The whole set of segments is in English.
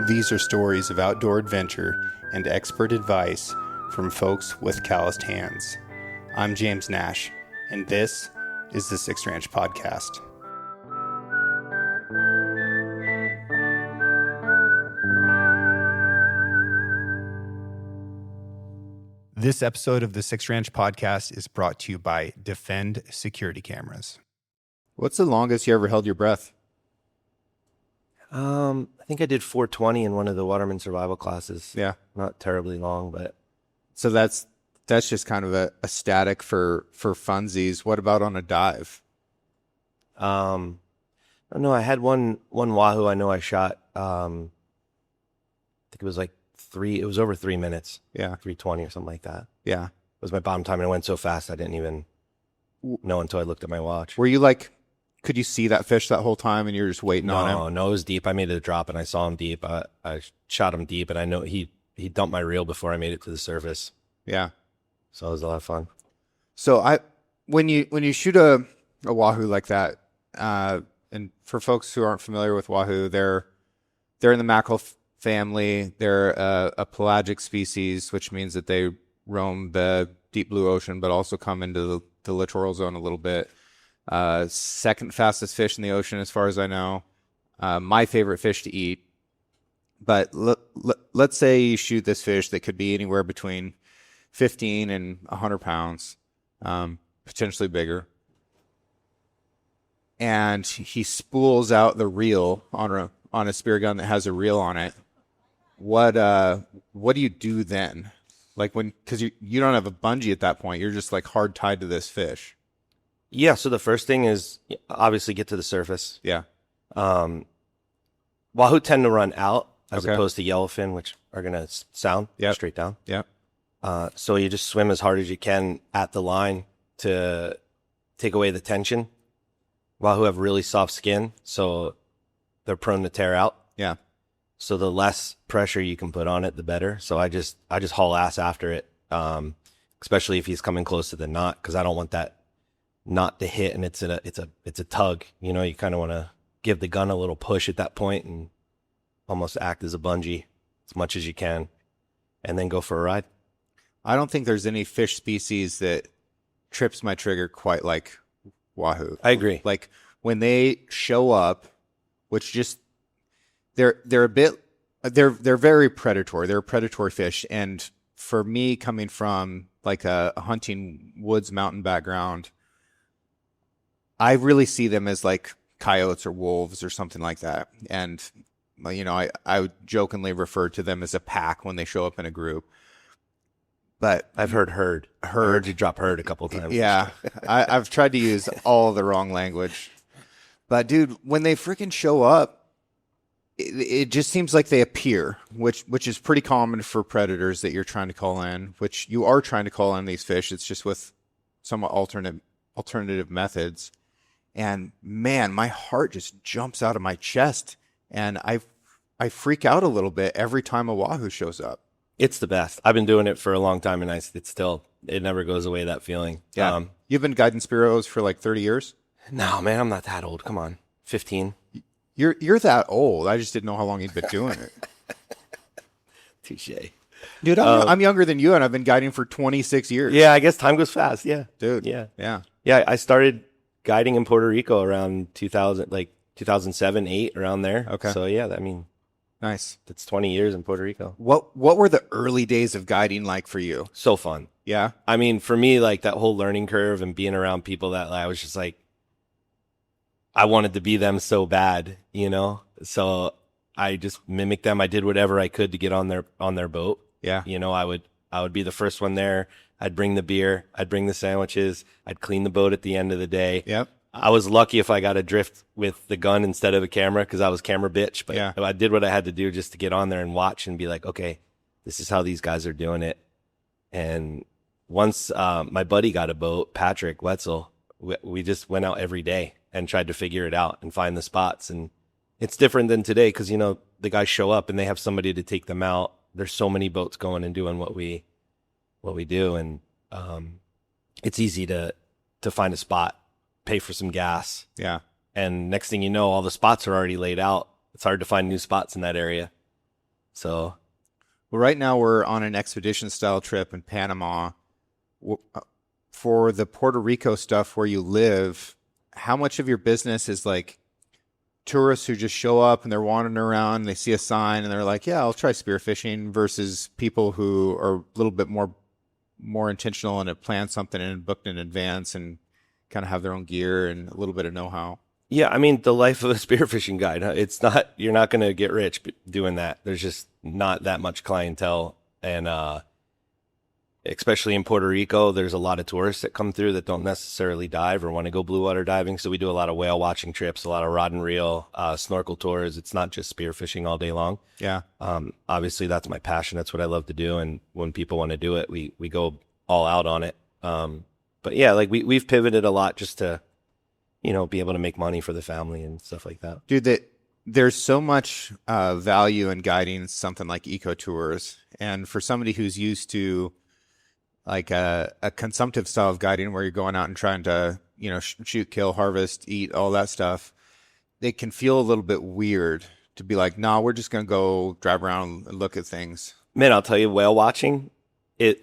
These are stories of outdoor adventure and expert advice from folks with calloused hands. I'm James Nash, and this is the Six Ranch Podcast. This episode of the Six Ranch Podcast is brought to you by Defend Security Cameras. What's the longest you ever held your breath? I think I did 420 in one of the waterman survival classes. Yeah. Not terribly long, but So that's just kind of a static for funsies. What about on a dive? I don't know. I had one wahoo I know I shot. I think it was like it was over 3 minutes. Yeah. 320 or something like that. Yeah. It was my bottom time, and it went so fast I didn't even know until I looked at my watch. Were you like, could you see that fish that whole time and you're just waiting on him? No, it was deep. I made it a drop and I saw him deep. I shot him deep, and I know he dumped my reel before I made it to the surface. Yeah. So it was a lot of fun. So when you shoot a wahoo like that, and for folks who aren't familiar with wahoo, they're in the mackerel family. They're a pelagic species, which means that they roam the deep blue ocean, but also come into the littoral zone a little bit. Second fastest fish in the ocean, as far as I know. My favorite fish to eat. But let's say you shoot this fish that could be anywhere between 15 and 100 pounds, potentially bigger. And he spools out the reel on a spear gun that has a reel on it. What do you do then? Like because you don't have a bungee at that point. You're just like hard tied to this fish. Yeah, so the first thing is obviously get to the surface. Yeah. Wahoo tend to run out as Okay. opposed to yellowfin, which are going to sound straight down. Yeah. So you just swim as hard as you can at the line to take away the tension. Wahoo have really soft skin, so they're prone to tear out. Yeah. So the less pressure you can put on it, the better. So I just haul ass after it, especially if he's coming close to the knot, because I don't want that knot to hit, and it's a tug. You know, you kind of want to give the gun a little push at that point and almost act as a bungee as much as you can, and then go for a ride. I don't think there's any fish species that trips my trigger quite like wahoo. I agree. Like when they show up, which just they're very predatory. They're a predatory fish, and for me, coming from like a hunting woods mountain background, I really see them as like coyotes or wolves or something like that. And, you know, I would jokingly refer to them as a pack when they show up in a group. But I've heard herd. I heard you drop herd a couple of times. yeah, I've tried to use all the wrong language. But, dude, when they freaking show up, it just seems like they appear, which is pretty common for predators that you're trying to call in, which you are trying to call in these fish. It's just with somewhat alternative methods. And man, my heart just jumps out of my chest, and I freak out a little bit every time a wahoo shows up. It's the best. I've been doing it for a long time, and it never goes away, that feeling. Yeah. You've been guiding spearos for like 30 years? No, man, I'm not that old. Come on. 15. You're that old. I just didn't know how long you'd been doing it. Touche. Dude, I'm younger than you, and I've been guiding for 26 years. Yeah, I guess time goes fast. Yeah. Dude. Yeah. Yeah. Yeah, I started guiding in Puerto Rico around 2000, like 2007, 8, around there. Okay. So yeah, Nice. that's 20 years in Puerto Rico. What were the early days of guiding like for you? So fun. Yeah. I mean, for me, like that whole learning curve and being around people that I was just like, I wanted to be them so bad, you know? So I just mimicked them. I did whatever I could to get on their boat. Yeah. You know, I would be the first one there. I'd bring the beer. I'd bring the sandwiches. I'd clean the boat at the end of the day. Yep. I was lucky if I got a drift with the gun instead of a camera, because I was camera bitch. But Yeah. I did what I had to do just to get on there and watch and be like, okay, this is how these guys are doing it. And once my buddy got a boat, Patrick Wetzel, we just went out every day and tried to figure it out and find the spots. And it's different than today, because, you know, the guys show up and they have somebody to take them out. There's so many boats going and doing what we do, and it's easy to find a spot, pay for some gas, Yeah. and next thing you know, all the spots are already laid out. It's hard to find new spots in that area. So Well, right now we're on an expedition style trip in Panama. For the Puerto Rico stuff where you live, how much of your business is like tourists who just show up and they're wandering around and they see a sign and they're like, yeah, I'll try spearfishing, versus people who are a little bit more intentional and have planned something and booked in advance and kind of have their own gear and a little bit of know-how? yeah, I mean, the life of a spearfishing guide, huh? It's not, you're not going to get rich doing that. There's just not that much clientele. And, especially in Puerto Rico, there's a lot of tourists that come through that don't necessarily dive or want to go blue water diving. So we do a lot of whale watching trips, a lot of rod and reel, snorkel tours. It's not just spearfishing all day long. Yeah. Obviously that's my passion. That's what I love to do. And when people want to do it, we go all out on it. But yeah, like we've pivoted a lot just to, be able to make money for the family and stuff like that. Dude, there's so much value in guiding something like eco tours. And for somebody who's used to like a consumptive style of guiding where you're going out and trying to, shoot, kill, harvest, eat, all that stuff, it can feel a little bit weird to be like, nah, we're just going to go drive around and look at things. Man, I'll tell you, whale watching,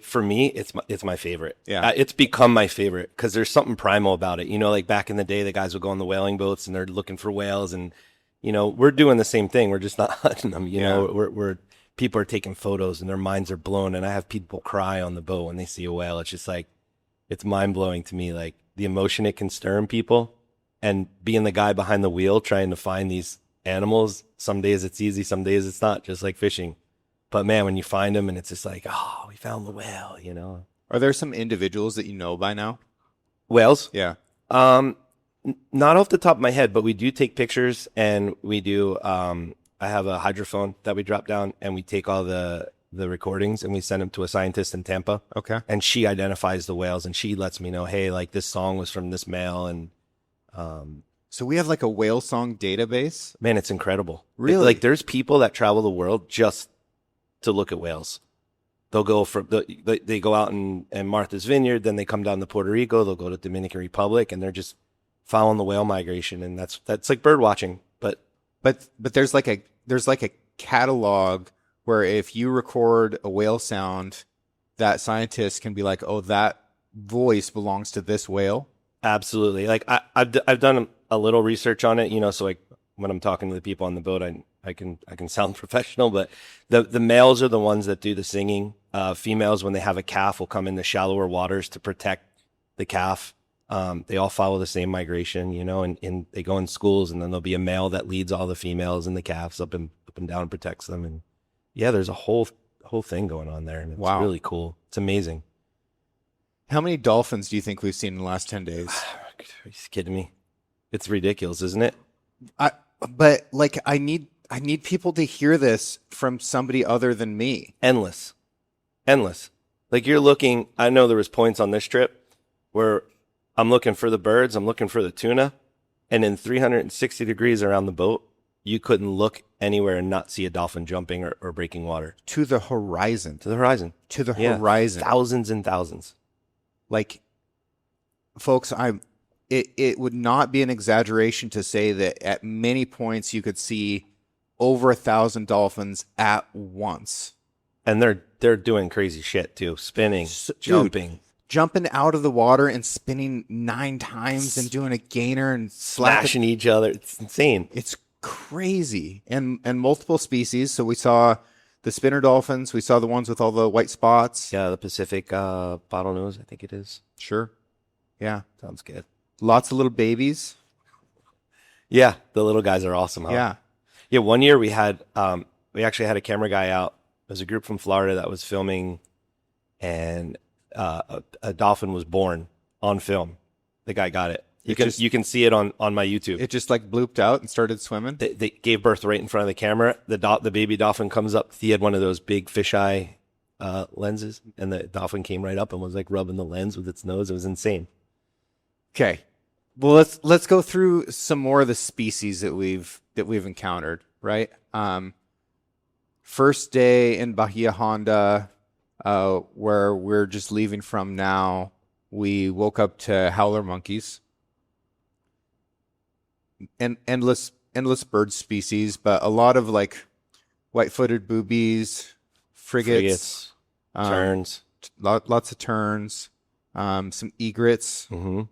for me, it's my favorite. Yeah. It's become my favorite because there's something primal about it. Like back in the day, the guys would go on the whaling boats and they're looking for whales, and we're doing the same thing. We're just not hunting them. We're people are taking photos and their minds are blown, and I have people cry on the boat when they see a whale. It's just like, it's mind blowing to me, like the emotion it can stir in people, and being the guy behind the wheel trying to find these animals. Some days it's easy, some days it's not, just like fishing. But man, when you find them and it's just like, oh, we found the whale, Are there some individuals that you know by now? Whales? Yeah. Not off the top of my head, but we do take pictures, and we do, I have a hydrophone that we drop down, and we take all the recordings and we send them to a scientist in Tampa. Okay. And she identifies the whales, and she lets me know, hey, like this song was from this male. And So we have like a whale song database? man, it's incredible. Really? Like there's people that travel the world just to look at whales. They'll go they go out in Martha's Vineyard, then they come down to Puerto Rico, they'll go to Dominican Republic, and they're just following the whale migration. And that's like bird watching, But there's like a catalog where if you record a whale sound, that scientist can be like, oh, that voice belongs to this whale. absolutely. Like I've done a little research on it, so like when I'm talking to the people on the boat, I can sound professional, but the males are the ones that do the singing. Females, when they have a calf, will come into shallower waters to protect the calf. They all follow the same migration, and they go in schools, and then there'll be a male that leads all the females and the calves up and down and protects them. And yeah, there's a whole thing going on there, and it's Wow. really cool. It's amazing. How many dolphins do you think we've seen in the last 10 days? Are you kidding me? It's ridiculous, isn't it? But like, I need people to hear this from somebody other than me. Endless. Like you're looking, I know there was points on this trip where I'm looking for the birds, I'm looking for the tuna, and in 360 degrees around the boat, you couldn't look anywhere and not see a dolphin jumping or breaking water. To the horizon. To the horizon. To the Yeah. horizon. Thousands and thousands. Like, folks, it would not be an exaggeration to say that at many points you could see over 1,000 dolphins at once. And they're doing crazy shit too. Spinning, Dude, jumping, jumping out of the water and spinning 9 times and doing a gainer and slashing each other. It's insane. It's crazy. And multiple species. So we saw the spinner dolphins. We saw the ones with all the white spots. Yeah, the Pacific bottlenose, I think it is. Sure. Yeah. Sounds good. Lots of little babies. Yeah, the little guys are awesome, huh? Yeah. Yeah, one year we actually had a camera guy out. There was a group from Florida that was filming, and a dolphin was born on film. The guy got it. You can see it on my YouTube. It just like blooped out and started swimming. They gave birth right in front of the camera. The baby dolphin comes up. He had one of those big fisheye lenses, and the dolphin came right up and was like rubbing the lens with its nose. It was insane. Okay. Well, let's go through some more of the species that we've encountered, right? First day in Bahia Honda, where we're just leaving from now, we woke up to howler monkeys. And endless bird species, but a lot of like white-footed boobies, frigates, turns. lots of terns, some egrets, Mm-hmm.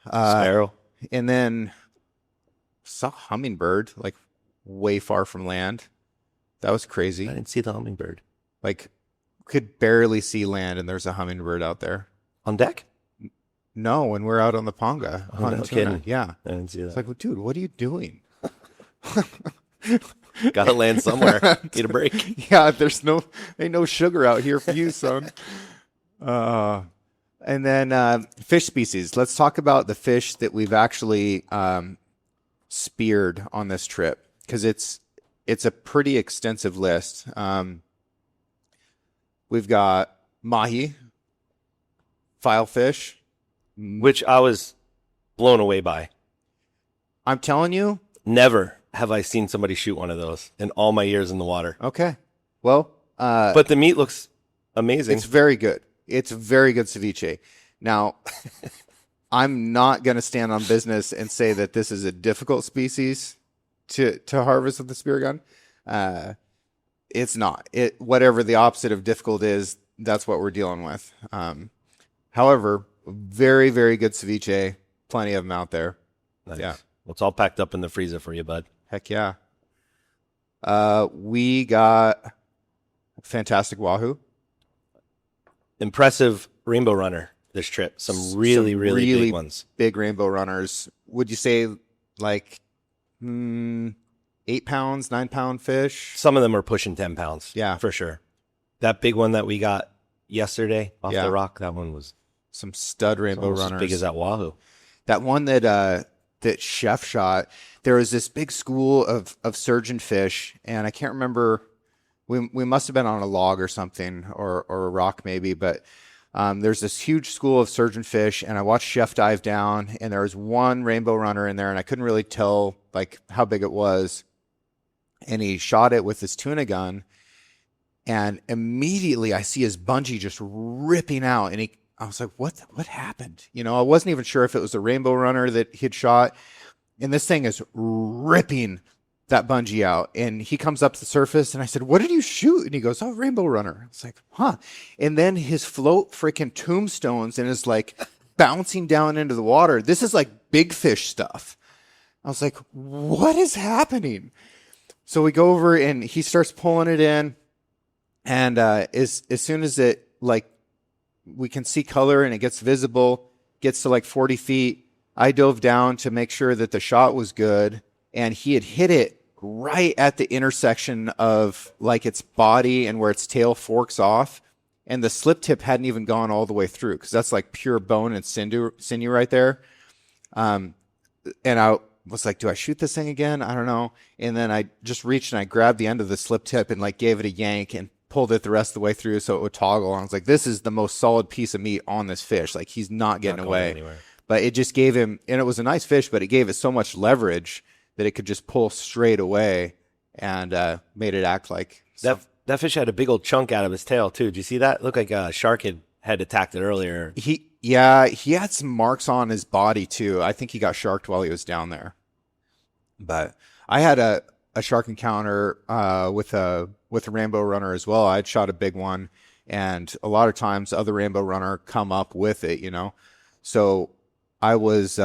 Sparrow. and then saw hummingbird like way far from land. That was I crazy. didn't see the hummingbird. Like could barely see land, and there's a hummingbird out there. On deck? No, when we're out on the Ponga Oh, hunting no tuna. kidding. Yeah, I didn't see it's that. like, dude, what are you doing? Gotta land somewhere. Need a break. Yeah, ain't no sugar out here for you, son. And then fish species. Let's talk about the fish that we've actually speared on this trip, because it's a pretty extensive list. We've got mahi, filefish. Which I was blown away by. I'm telling you. Never have I seen somebody shoot one of those in all my years in the water. Okay. Well, But the meat looks amazing. it's very good. It's very good ceviche. Now, I'm not going to stand on business and say that this is a difficult species to harvest with the spear gun. It's not. Whatever the opposite of difficult is, that's what we're dealing with. However, very, very good ceviche. Plenty of them out there. Nice. Yeah. Well, it's all packed up in the freezer for you, bud. Heck yeah. We got fantastic wahoo. Impressive rainbow runner this trip. Some really big ones. Big rainbow runners. Would you say like 8 pounds, 9 pound fish? Some of them are pushing 10 pounds. Yeah. For sure. That big one that we got yesterday off Yeah. the rock, that one was Some stud rainbow almost runners. as big as that wahoo. That one that Chef shot, there was this big school of surgeon fish, and I can't remember. We must have been on a log or something, or a rock maybe, but there's this huge school of surgeon fish, and I watched Chef dive down, and there was one rainbow runner in there, and I couldn't really tell like how big it was. And he shot it with his tuna gun, and immediately I see his bungee just ripping out, and I was like, what happened? You know, I wasn't even sure if it was a rainbow runner that he'd shot. And this thing is ripping that bungee out. And he comes up to the surface, and I said, what did you shoot? And he goes, oh, rainbow runner. I was like, huh. And then his float freaking tombstones and is like bouncing down into the water. This is like big fish stuff. I was like, what is happening? So we go over, and he starts pulling it in. And as soon as it like, we can see color and it gets visible, gets to like 40 feet. I dove down to make sure that the shot was good, and he had hit it right at the intersection of like its body and where its tail forks off, and the slip tip hadn't even gone all the way through, because that's like pure bone and sinew right there. And I was like, do I shoot this thing again? I don't know. And then I just reached and I grabbed the end of the slip tip and like gave it a yank and pulled it the rest of the way through so it would toggle. And I was like, this is the most solid piece of meat on this fish. Like, he's not getting away. Anywhere. But it just gave him, and it was a nice fish, but it gave it so much leverage that it could just pull straight away, and made it act like that fish had a big old chunk out of his tail too. Did you see that? Looked like a shark had attacked it earlier. he had some marks on his body too. I think he got sharked while he was down there. But I had a shark encounter with a rainbow runner as well. I'd shot a big one, and a lot of times other rainbow runner come up with it, you know. So I was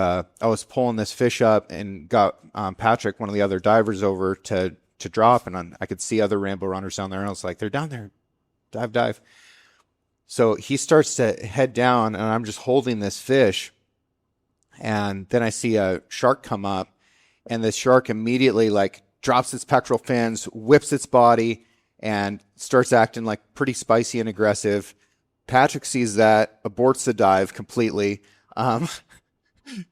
pulling this fish up and got Patrick, one of the other divers, over to drop, and I could see other rainbow runners down there, and I was like, they're down there, dive. So he starts to head down, and I'm just holding this fish, and then I see a shark come up, and the shark immediately like drops its pectoral fins, whips its body, and starts acting like pretty spicy and aggressive. Patrick sees that, aborts the dive completely,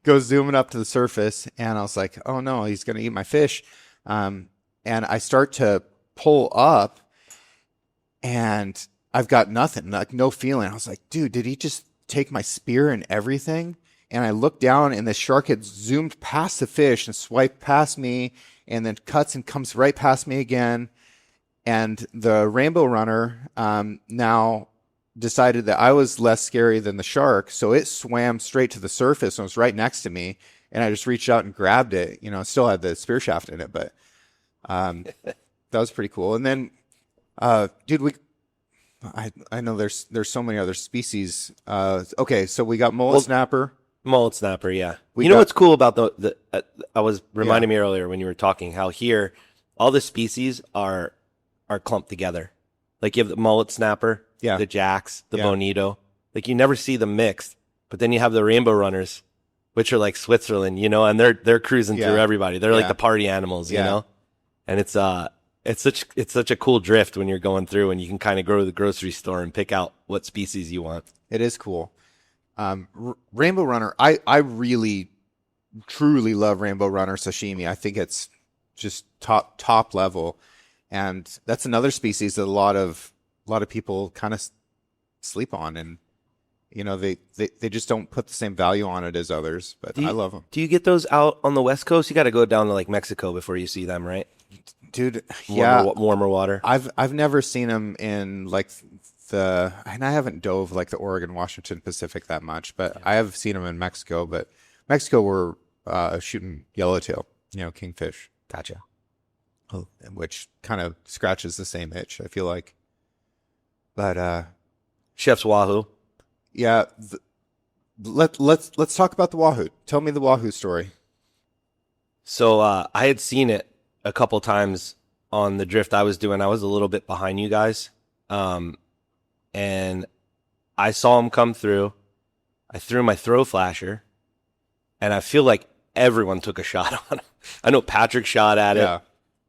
goes zooming up to the surface, and I was like, oh no, he's going to eat my fish. And I start to pull up, and I've got nothing, like no feeling. I was like, dude, did he just take my spear and everything? And I looked down, and the shark had zoomed past the fish and swiped past me, and then cuts and comes right past me again. And the rainbow runner now decided that I was less scary than the shark, so it swam straight to the surface and was right next to me. And I just reached out and grabbed it. You know, it still had the spear shaft in it, but That was pretty cool. And then, dude, I know there's so many other species. Okay, so we got mullet snapper. Mullet snapper, yeah. We You know got- what's cool about I was reminding me earlier when you were talking how here all the species are clumped together. Like you have the mullet snapper, Yeah. the jacks, the Yeah. bonito. Like you never see them mixed. But then you have the rainbow runners, which are like Switzerland, you know, and they're cruising through everybody. They're like Yeah. the party animals, you Yeah. know? And it's such a cool drift when you're going through and you can kind of go to the grocery store and pick out what species you want. It is cool. Rainbow runner. I really truly love rainbow runner sashimi. I think it's just top level, and that's another species that a lot of people kind of sleep on, and you know they just don't put the same value on it as others. But I love them, Do you get those out on the West Coast? You got to go down to like Mexico before you see them, right? dude. Yeah, warmer water. I've never seen them in like and I haven't dove like the Oregon, Washington Pacific that much, but I have seen them in Mexico. But Mexico we're shooting yellowtail, you know, kingfish. Gotcha. Which kind of scratches the same itch, I feel like. But Chef's Wahoo. yeah, let's talk about the wahoo. Tell me the wahoo story. So I had seen it a couple times on the drift I was doing. I was a little bit behind you guys. And I saw him come through. I threw my throw flasher, and I feel like everyone took a shot on him. I know Patrick shot at it. Yeah.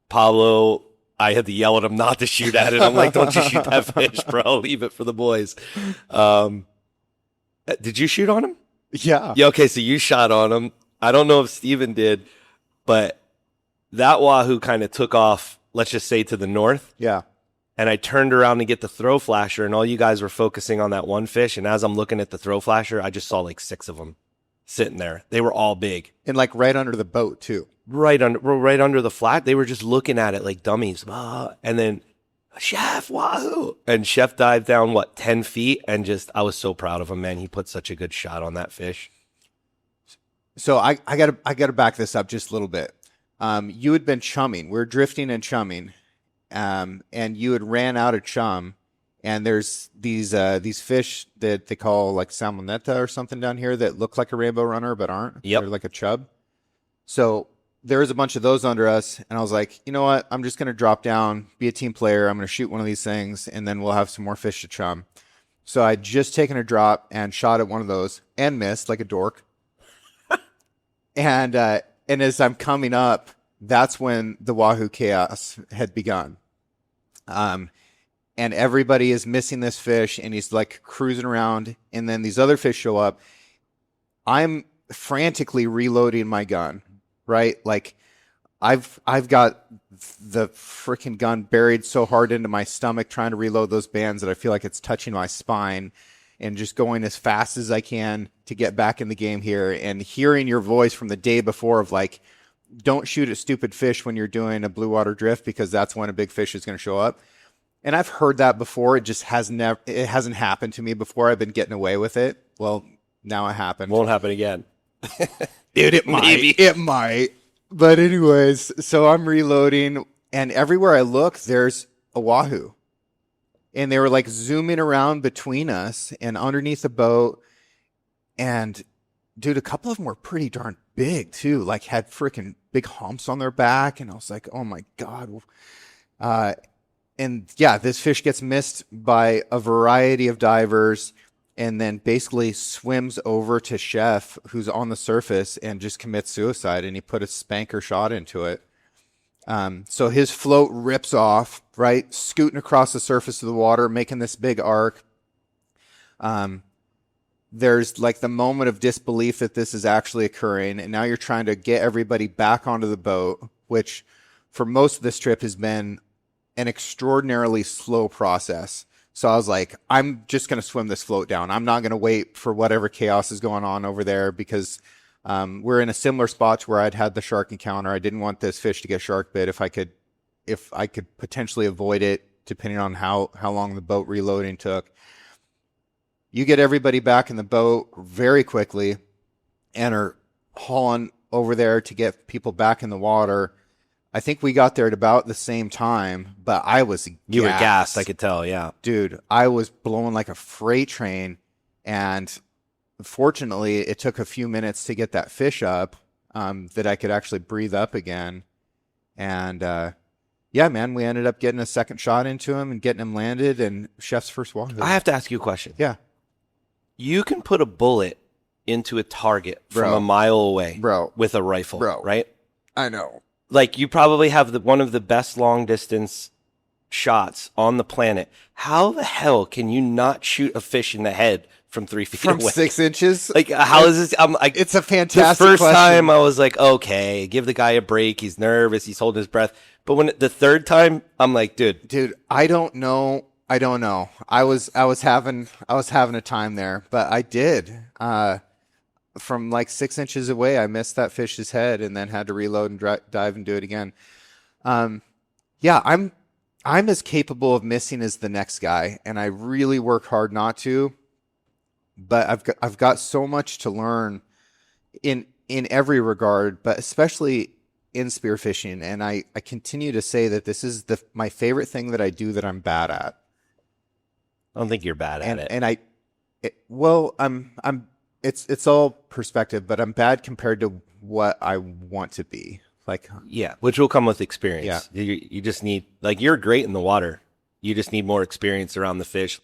Pablo, I had to yell at him not to shoot at it. I'm like, don't you shoot that fish, bro. Leave it for the boys. Did you shoot on him? Yeah. Yeah, okay, so you shot on him. I don't know if Steven did, but that wahoo kind of took off, let's just say, to the north. Yeah. And I turned around to get the throw flasher, and all you guys were focusing on that one fish. And as I'm looking at the throw flasher, I just saw like 6 of them sitting there. They were all big. And like right under the boat too. Right under the flat. They were just looking at it like dummies. And then, Chef, wahoo! And Chef dived down, 10 feet? And I was so proud of him, man. He put such a good shot on that fish. So I gotta back this up just a little bit. You had been chumming. We were drifting and chumming. And you had ran out of chum, and there's these fish that they call like salmonetta or something down here that look like a rainbow runner but aren't. Yep. They're like a chub. So there was a bunch of those under us, and I was like, you know what? I'm just gonna drop down, be a team player. I'm gonna shoot one of these things, and then we'll have some more fish to chum. So I'd just taken a drop and shot at one of those and missed like a dork. And as I'm coming up, that's when the wahoo chaos had begun. And everybody is missing this fish, and he's like cruising around, and then these other fish show up. I'm frantically reloading my gun, right? Like I've got the freaking gun buried so hard into my stomach trying to reload those bands that I feel like it's touching my spine, and just going as fast as I can to get back in the game here, and hearing your voice from the day before of like, don't shoot at stupid fish when you're doing a blue water drift, because that's when a big fish is going to show up. And I've heard that before. It just it hasn't happened to me before. I've been getting away with it. Well, now it happened. Won't happen again. Dude, it might. Maybe. It might. But anyways, so I'm reloading, and everywhere I look, there's a wahoo. And they were like zooming around between us and underneath the boat. And dude, a couple of them were pretty darn big too. Like had freaking big humps on their back. And I was like, oh my God. And yeah, this fish gets missed by a variety of divers, and then basically swims over to Chef, who's on the surface, and just commits suicide. And he put a spanker shot into it. So his float rips off, right? Scooting across the surface of the water, making this big arc. There's like the moment of disbelief that this is actually occurring. And now you're trying to get everybody back onto the boat, which for most of this trip has been an extraordinarily slow process. So I was like, I'm just going to swim this float down. I'm not going to wait for whatever chaos is going on over there, because we're in a similar spot to where I'd had the shark encounter. I didn't want this fish to get shark bit if I could potentially avoid it, depending on how long the boat reloading took. You get everybody back in the boat very quickly and are hauling over there to get people back in the water. I think we got there at about the same time, but I was You were gassed. gassed, I could tell. Yeah. Dude, I was blowing like a freight train, and fortunately, it took a few minutes to get that fish up, that I could actually breathe up again. And yeah, man, we ended up getting a second shot into him and getting him landed, and chef's first wahoo. I have to ask you a question. Yeah, You can put a bullet into a target from Bro. a mile away Bro. with a rifle, Bro. right? I know. Like you probably have one of the best long distance shots on the planet. How the hell can you not shoot a fish in the head from 3 feet From away? 6 inches. Like how is this? I'm like, It's a the fantastic first question. time I was like, okay, give the guy a break. He's nervous. He's holding his breath. But when the third time, I'm like, dude, I don't know. I don't know. I was having a time there, but I did. From like 6 inches away, I missed that fish's head and then had to reload and dive and do it again. Yeah, I'm as capable of missing as the next guy, and I really work hard not to. But I've got so much to learn in every regard, but especially in spearfishing. And I continue to say that this is my favorite thing that I do that I'm bad at. I don't think you're bad at it. And it's all perspective, but I'm bad compared to what I want to be. Like, Yeah, which will come with experience. Yeah. You just need, like, you're great in the water. You just need more experience around the fish.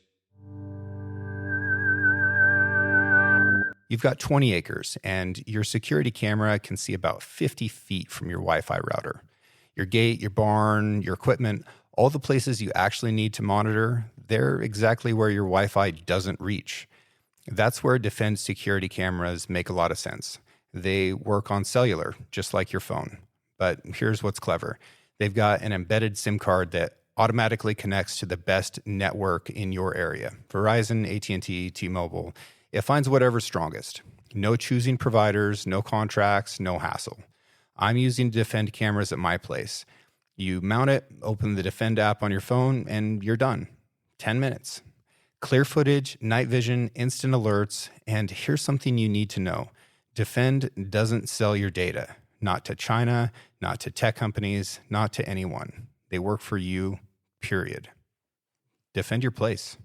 You've got 20 acres, and your security camera can see about 50 feet from your Wi-Fi router. Your gate, your barn, your equipment, all the places you actually need to monitor, they're exactly where your Wi-Fi doesn't reach. That's where Defend security cameras make a lot of sense. They work on cellular, just like your phone. But here's what's clever. They've got an embedded SIM card that automatically connects to the best network in your area. Verizon, AT&T, T-Mobile. It finds whatever's strongest. No choosing providers, no contracts, no hassle. I'm using Defend cameras at my place. You mount it, open the Defend app on your phone, and you're done. 10 minutes. Clear footage, night vision, instant alerts, and here's something you need to know. Defend doesn't sell your data. Not to China, not to tech companies, not to anyone. They work for you, period. Defend your place.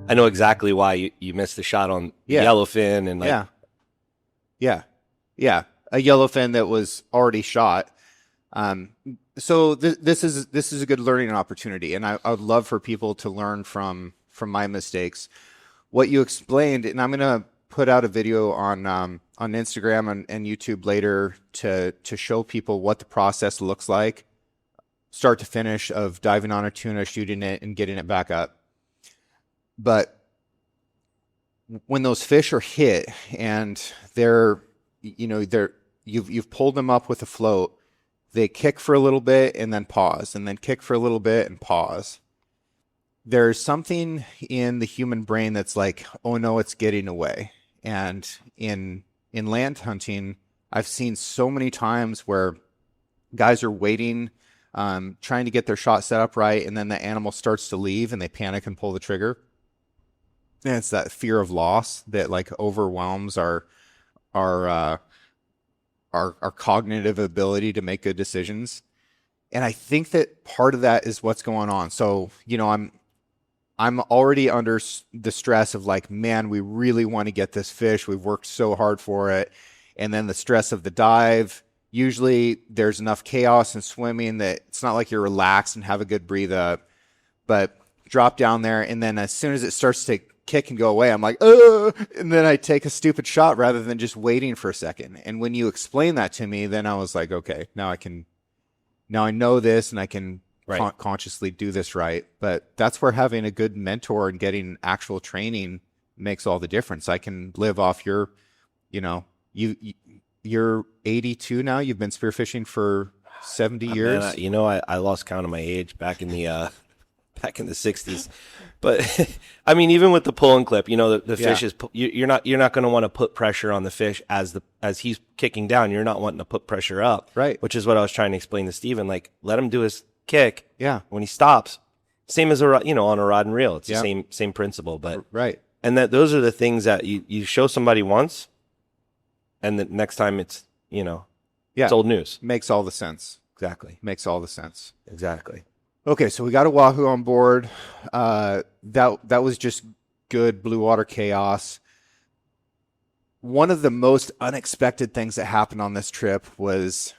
I know exactly why you missed the shot on yellowfin and like yeah, a yellowfin that was already shot. So this is a good learning opportunity, and I would love for people to learn from my mistakes. What you explained, and I'm gonna put out a video on Instagram and YouTube later to show people what the process looks like, start to finish, of diving on a tuna, shooting it, and getting it back up. But when those fish are hit and you've pulled them up with a float, they kick for a little bit and then pause, and then kick for a little bit and pause. There's something in the human brain that's like, oh no, it's getting away. And in land hunting, I've seen so many times where guys are waiting, trying to get their shot set up right, and then the animal starts to leave and they panic and pull the trigger. And it's that fear of loss that like overwhelms our cognitive ability to make good decisions. And I think that part of that is what's going on. So, I'm already under the stress of like, man, we really want to get this fish. We've worked so hard for it. And then the stress of the dive. Usually there's enough chaos and swimming that it's not like you're relaxed and have a good breathe up, but drop down there. And then as soon as it starts to kick and go away, I'm like, and then I take a stupid shot rather than just waiting for a second. And when you explain that to me, then I was like, okay, now I know this, and I can consciously do this right. But that's where having a good mentor and getting actual training makes all the difference. I can live off your, you're 82 now. You've been spearfishing for 70 years. Man, I lost count of my age back in the 60s. But I mean, even with the pull and clip, the fish is, you're not going to want to put pressure on the fish as he's kicking down. You're not wanting to put pressure up, right? Which is what I was trying to explain to Steven. Like, let him do his kick. Yeah. When he stops, same as on a rod and reel. It's the same principle, but right. And those are the things that you show somebody once, and the next time it's it's old news. Makes all the sense. Exactly. Makes all the sense. Exactly. Okay, so we got a wahoo on board. That was just good blue water chaos. One of the most unexpected things that happened on this trip was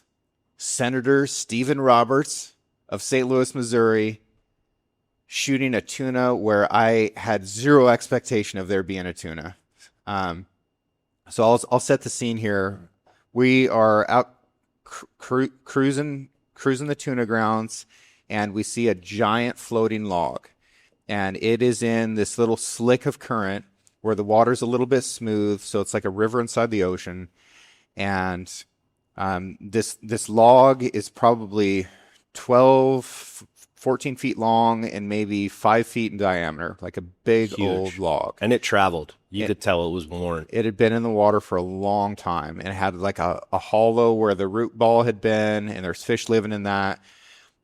Senator Stephen Roberts of St. Louis, Missouri, shooting a tuna where I had zero expectation of there being a tuna. So I'll set the scene here. We are out cruising the tuna grounds, and we see a giant floating log. And it is in this little slick of current where the water's a little bit smooth, so it's like a river inside the ocean. And this log is probably 14 feet long and maybe 5 feet in diameter, like a big Huge. old log. And it traveled. You could tell it was worn. It had been in the water for a long time, and it had like a hollow where the root ball had been, and there's fish living in that.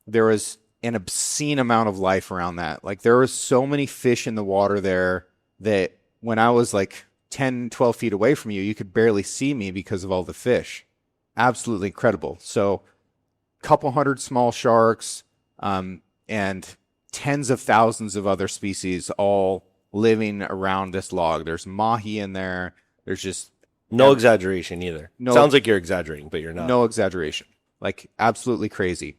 There was an obscene amount of life around that. Like, there was so many fish in the water there that when I was like 10, 12 feet away from you, you could barely see me because of all the fish. Absolutely incredible. So a couple hundred small sharks, and tens of thousands of other species all living around this log. There's mahi in there. There's just no exaggeration either. Sounds like you're exaggerating, but you're not. No exaggeration. Like, absolutely crazy.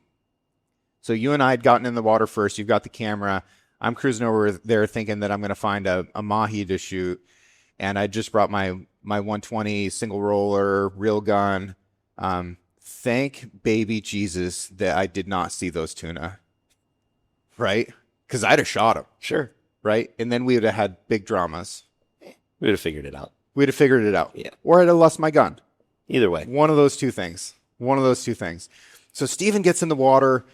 So you and I had gotten in the water first. You've got the camera. I'm cruising over there thinking that I'm going to find a mahi to shoot. And I just brought my 120 single roller reel gun. Thank baby Jesus that I did not see those tuna. Right? Because I'd have shot them. Sure. Right? And then we would have had big dramas. We would have figured it out. We'd have figured it out. Yeah. Or I'd have lost my gun. Either way. One of those two things. So Steven gets in the water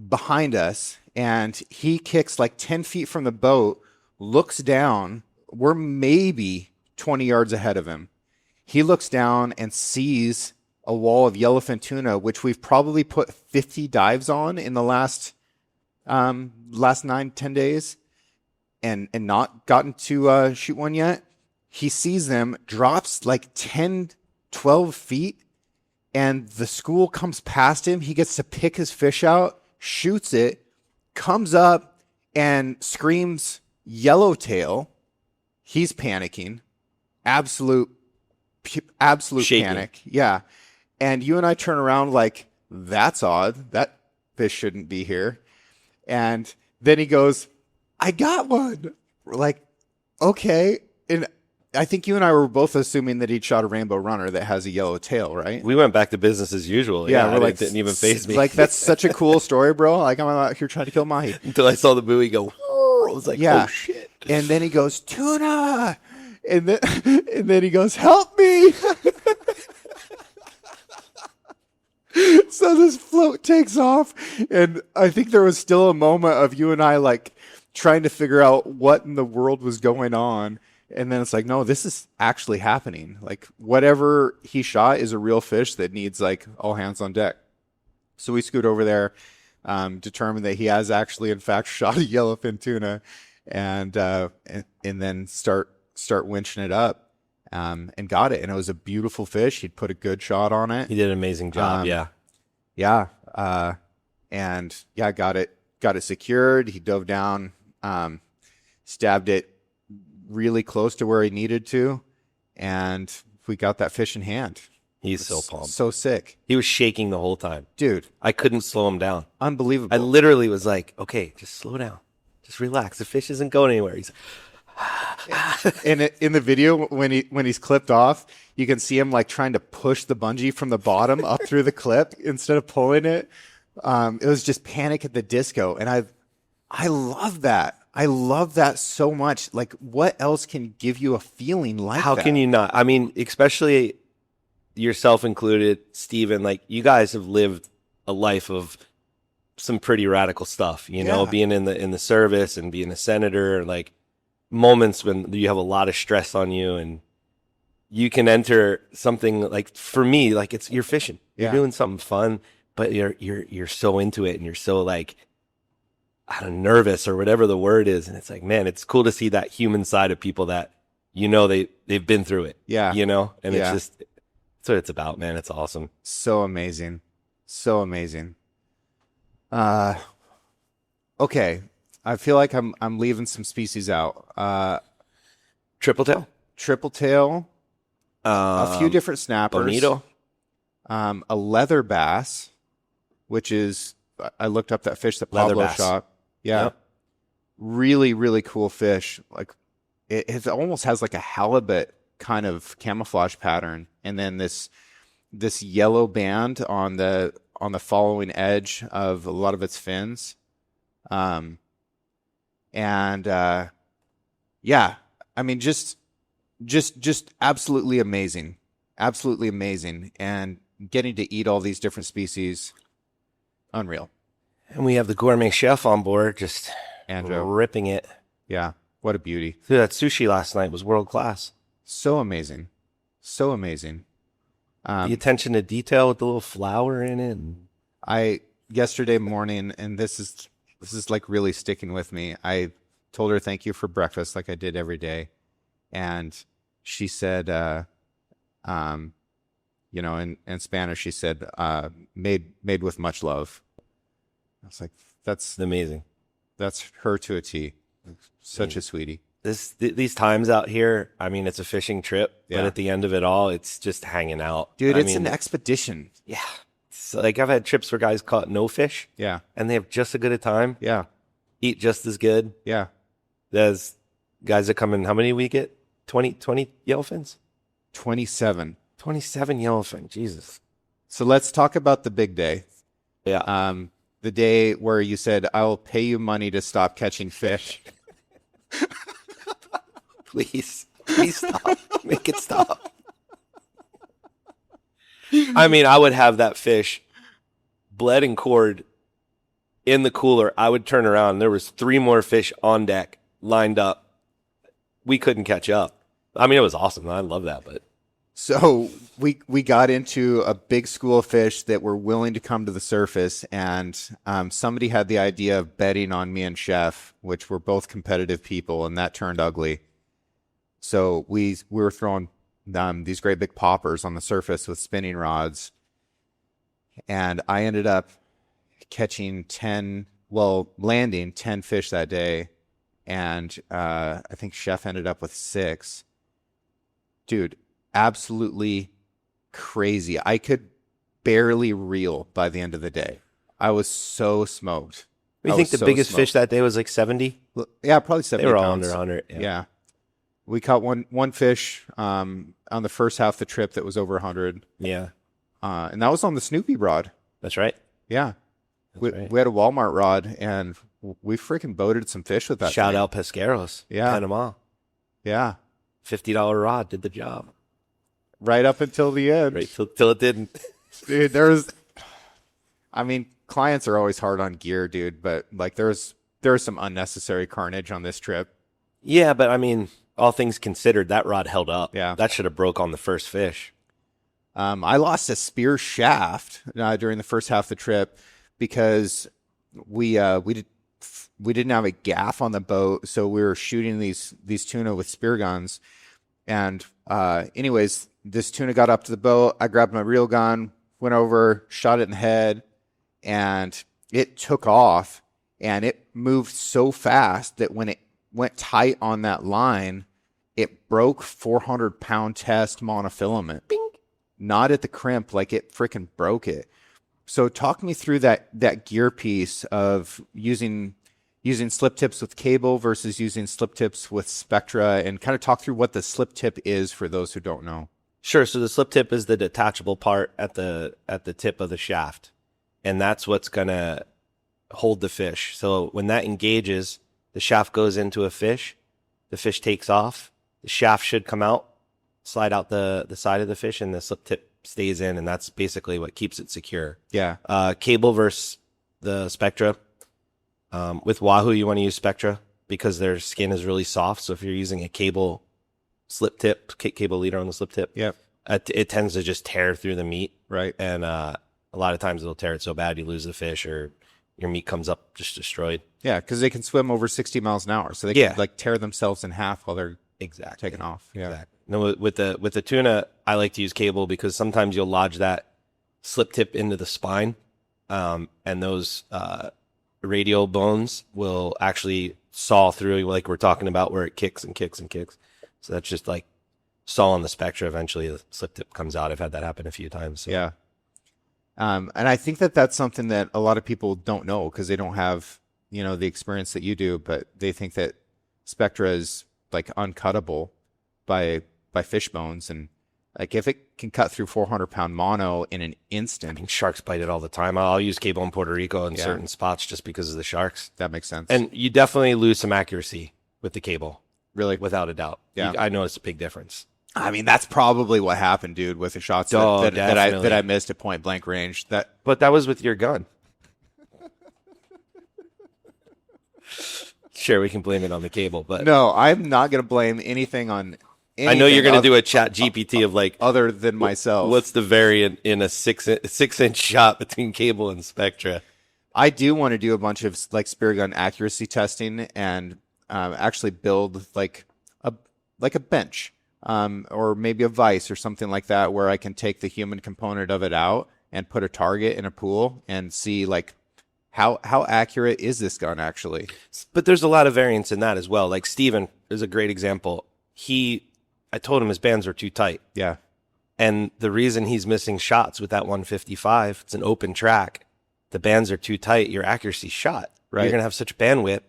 behind us, and he kicks like 10 feet from the boat, looks down. We're maybe 20 yards ahead of him. He looks down and sees a wall of yellowfin tuna, which we've probably put 50 dives on in the last 9-10 days, and not gotten to shoot one yet. He sees them, drops like 10, 12 feet, and the school comes past him. He gets to pick his fish out, shoots it, comes up and screams yellowtail. He's panicking. Absolute Shaking. panic. Yeah. And you and I turn around like, that's odd. That fish shouldn't be here. And then he goes, I got one. We're like, okay. And I think you and I were both assuming that he'd shot a rainbow runner that has a yellow tail, right? We went back to business as usual. Yeah, we're like, it didn't even faze me. Like, that's such a cool story, bro. Like, I'm out here trying to kill mahi. Until I saw the buoy go, I was like, Yeah. oh shit. And then he goes, tuna. And then he goes, help me. So this float takes off. And I think there was still a moment of you and I like trying to figure out what in the world was going on. And then it's like, no, this is actually happening. Like, whatever he shot is a real fish that needs like all hands on deck. So we scoot over there, determine that he has actually, in fact, shot a yellowfin tuna, and then start winching it up, and got it. And it was a beautiful fish. He'd put a good shot on it. He did an amazing job. Yeah. And yeah, got it secured. He dove down, stabbed it really close to where he needed to, and we got that fish in hand. He's so pumped. So sick. He was shaking the whole time. Dude. I couldn't slow him down. Unbelievable. I literally was like, okay, just slow down. Just relax. The fish isn't going anywhere. He's in the video, when he's clipped off, you can see him like trying to push the bungee from the bottom up through the clip instead of pulling it. It was just Panic at the Disco. And I love that. I love that so much. Like, what else can give you a feeling like How that? can you not? I mean, especially yourself included, Steven, like, you guys have lived a life of some pretty radical stuff, you know, being in the service and being a senator, like moments when you have a lot of stress on you, and you can enter something like, for me, like, you're fishing. You're doing something fun, but you're so into it, and you're so like, I don't know, nervous or whatever the word is. And it's like, man, it's cool to see that human side of people that, you know, they've been through it. Yeah. You know, and it's just, That's what it's about, man. It's awesome. So amazing. So amazing. Okay. I feel like I'm leaving some species out. Triple tail. Triple tail, a few different snappers. Bonito. A leather bass, which is, I looked up that fish that Leather Pablo bass. shot. Yeah. Yep. Really, really cool fish. Like it almost has like a halibut kind of camouflage pattern. And then this yellow band on the following edge of a lot of its fins. Yeah, I mean, just absolutely amazing. Absolutely amazing. And getting to eat all these different species, unreal. And we have the gourmet chef on board, just Andrew. ripping it. Yeah, what a beauty. Dude, that sushi last night was world class. So amazing. So amazing. The attention to detail with the little flower in it. I yesterday morning, and this is like really sticking with me. I told her thank you for breakfast, like I did every day, and she said, you know, in Spanish, she said, "made with much love." I was like, that's Amazing. That's her to a T. Such a sweetie. These times out here, I mean, it's a fishing trip, but Yeah. at the end of it all, it's just hanging out. Dude, I it's mean, an expedition. yeah. So, like, I've had trips where guys caught no fish, Yeah, and they have just as good a time, yeah, eat just as good. yeah. There's guys that come in. How many we get? 20 yellowfins? 27. 27 yellowfin. Jesus. So let's talk about the big day. Yeah. The day where you said, "I'll pay you money to stop catching fish." Please stop. Make it stop. I mean, I would have that fish bled and cored in the cooler. I would turn around. There was 3 more fish on deck lined up. We couldn't catch up. I mean, it was awesome. I love that, but So we got into a big school of fish that were willing to come to the surface, and somebody had the idea of betting on me and Chef, which were both competitive people, and that turned ugly. So we were throwing these great big poppers on the surface with spinning rods, and I ended up catching landing 10 fish that day, and I think Chef ended up with 6. Dude, absolutely crazy. I could barely reel by the end of the day. I was so smoked. you I think the was so biggest smoked. fish that day was like 70? Yeah, probably 70 They were all pounds. under 100. Yeah. We caught one fish on the first half of the trip that was over 100. Yeah. And that was on the Snoopy rod. That's right. Yeah. We right. had a Walmart rod, and we freaking boated some fish with that Shout thing. out Pesqueros. Yeah. Panama. Yeah. $50 rod did the job. Right up until the end. Right till it didn't. Dude, I mean, clients are always hard on gear, dude, but like there's some unnecessary carnage on this trip. Yeah, but I mean, all things considered, that rod held up. Yeah. That should have broke on the first fish. I lost a spear shaft during the first half of the trip because we didn't have a gaff on the boat, so we were shooting these tuna with spear guns. And anyways, this tuna got up to the boat. I grabbed my reel gun, went over, shot it in the head, and it took off. And it moved so fast that when it went tight on that line, it broke 400-pound test monofilament. Bing. Not at the crimp, like it freaking broke it. So talk me through that gear piece of using slip tips with cable versus using slip tips with Spectra, and kind of talk through what the slip tip is for those who don't know. Sure. So the slip tip is the detachable part at the tip of the shaft, and that's what's gonna hold the fish. So when that engages, the shaft goes into a fish, the fish takes off, the shaft should come out, slide out the side of the fish, and the slip tip stays in, and that's basically what keeps it secure. Yeah. Cable versus the Spectra. With Wahoo, you want to use Spectra because their skin is really soft. So if you're using a cable slip tip, cable leader on the slip tip, Yep. it tends to just tear through the meat. Right. And a lot of times it'll tear it so bad you lose the fish or your meat comes up just destroyed. Yeah, because they can swim over 60 miles an hour, so they Yeah. can like tear themselves in half while they're Exactly. taking off. Yeah. Exactly. No, with the tuna, I like to use cable because sometimes you'll lodge that slip tip into the spine, and those radial bones will actually saw through, like we're talking about, where it kicks and kicks and kicks. So that's just like saw on the Spectra. Eventually, the slip tip comes out. I've had that happen a few times. So. Yeah. And I think that that's something that a lot of people don't know because they don't have, the experience that you do, but they think that Spectra is like uncuttable by fish bones. And like if it can cut through 400-pound mono in an instant. I mean, sharks bite it all the time. I'll use cable in Puerto Rico in certain spots just because of the sharks. That makes sense. And you definitely lose some accuracy with the cable. Really? Without a doubt. Yeah. I noticed a big difference. I mean, that's probably what happened, dude, with the shots that I missed at point blank range. But that was with your gun. Sure, we can blame it on the cable, but no, I'm not going to blame anything on anything. I know you're going to do a chat GPT of like other than myself. What's the variant in a 6-inch shot between cable and Spectra? I do want to do a bunch of like spear gun accuracy testing and actually build like a bench. Or maybe a vise or something like that where I can take the human component of it out and put a target in a pool and see like how accurate is this gun actually. But there's a lot of variance in that as well. Like Steven is a great example. I told him his bands are too tight. Yeah. And the reason he's missing shots with that 155, it's an open track. The bands are too tight. Your accuracy's shot. Right. You're going to have such band whip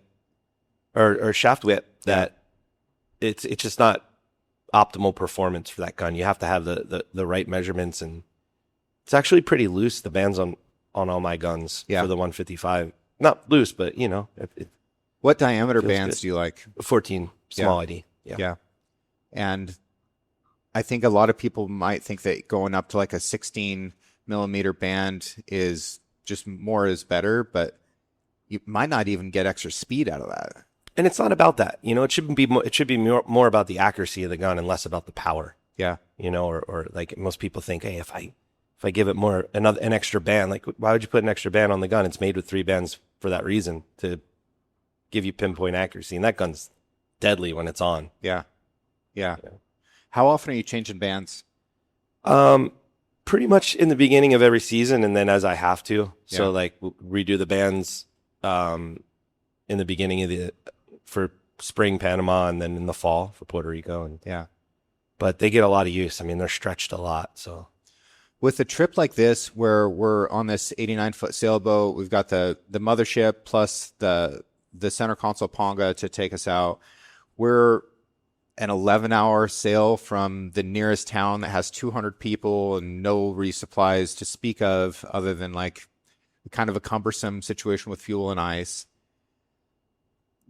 or shaft whip that it's just not optimal performance for that gun. You have to have the right measurements, and it's actually pretty loose, the bands on all my guns for the 155. Not loose, but what diameter feels bands good. do you like? 14 small ID. Yeah. And I think a lot of people might think that going up to like a 16 millimeter band is just more is better, but you might not even get extra speed out of that. And it's not about that. It should be more about the accuracy of the gun and less about the power. Yeah. Or like most people think, hey, if I give it an extra band, like why would you put an extra band on the gun? It's made with 3 bands for that reason, to give you pinpoint accuracy. And that gun's deadly when it's on. Yeah. How often are you changing bands? Pretty much in the beginning of every season, and then as I have to. Yeah. So like redo the bands in the beginning for spring Panama, and then in the fall for Puerto Rico. But they get a lot of use. I mean, they're stretched a lot. So with a trip like this, where we're on this 89-foot sailboat, we've got the mothership plus the center console Ponga to take us out. We're an 11-hour sail from the nearest town that has 200 people and no resupplies to speak of, other than like kind of a cumbersome situation with fuel and ice.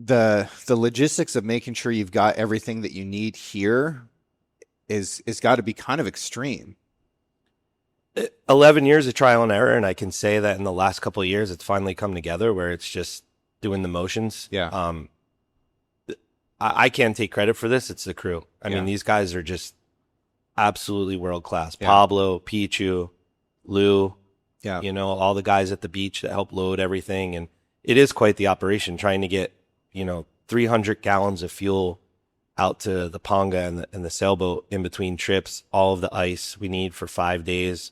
The logistics of making sure you've got everything that you need here is got to be kind of extreme. 11 years of trial and error, and I can say that in the last couple of years, it's finally come together where it's just doing the motions. Yeah. I can't take credit for this. It's the crew. I mean, these guys are just absolutely world class. Yeah. Pablo, Pichu, Lou, Yeah. all the guys at the beach that help load everything. And it is quite the operation trying to get, 300 gallons of fuel out to the Ponga and the sailboat in between trips, all of the ice we need for 5 days.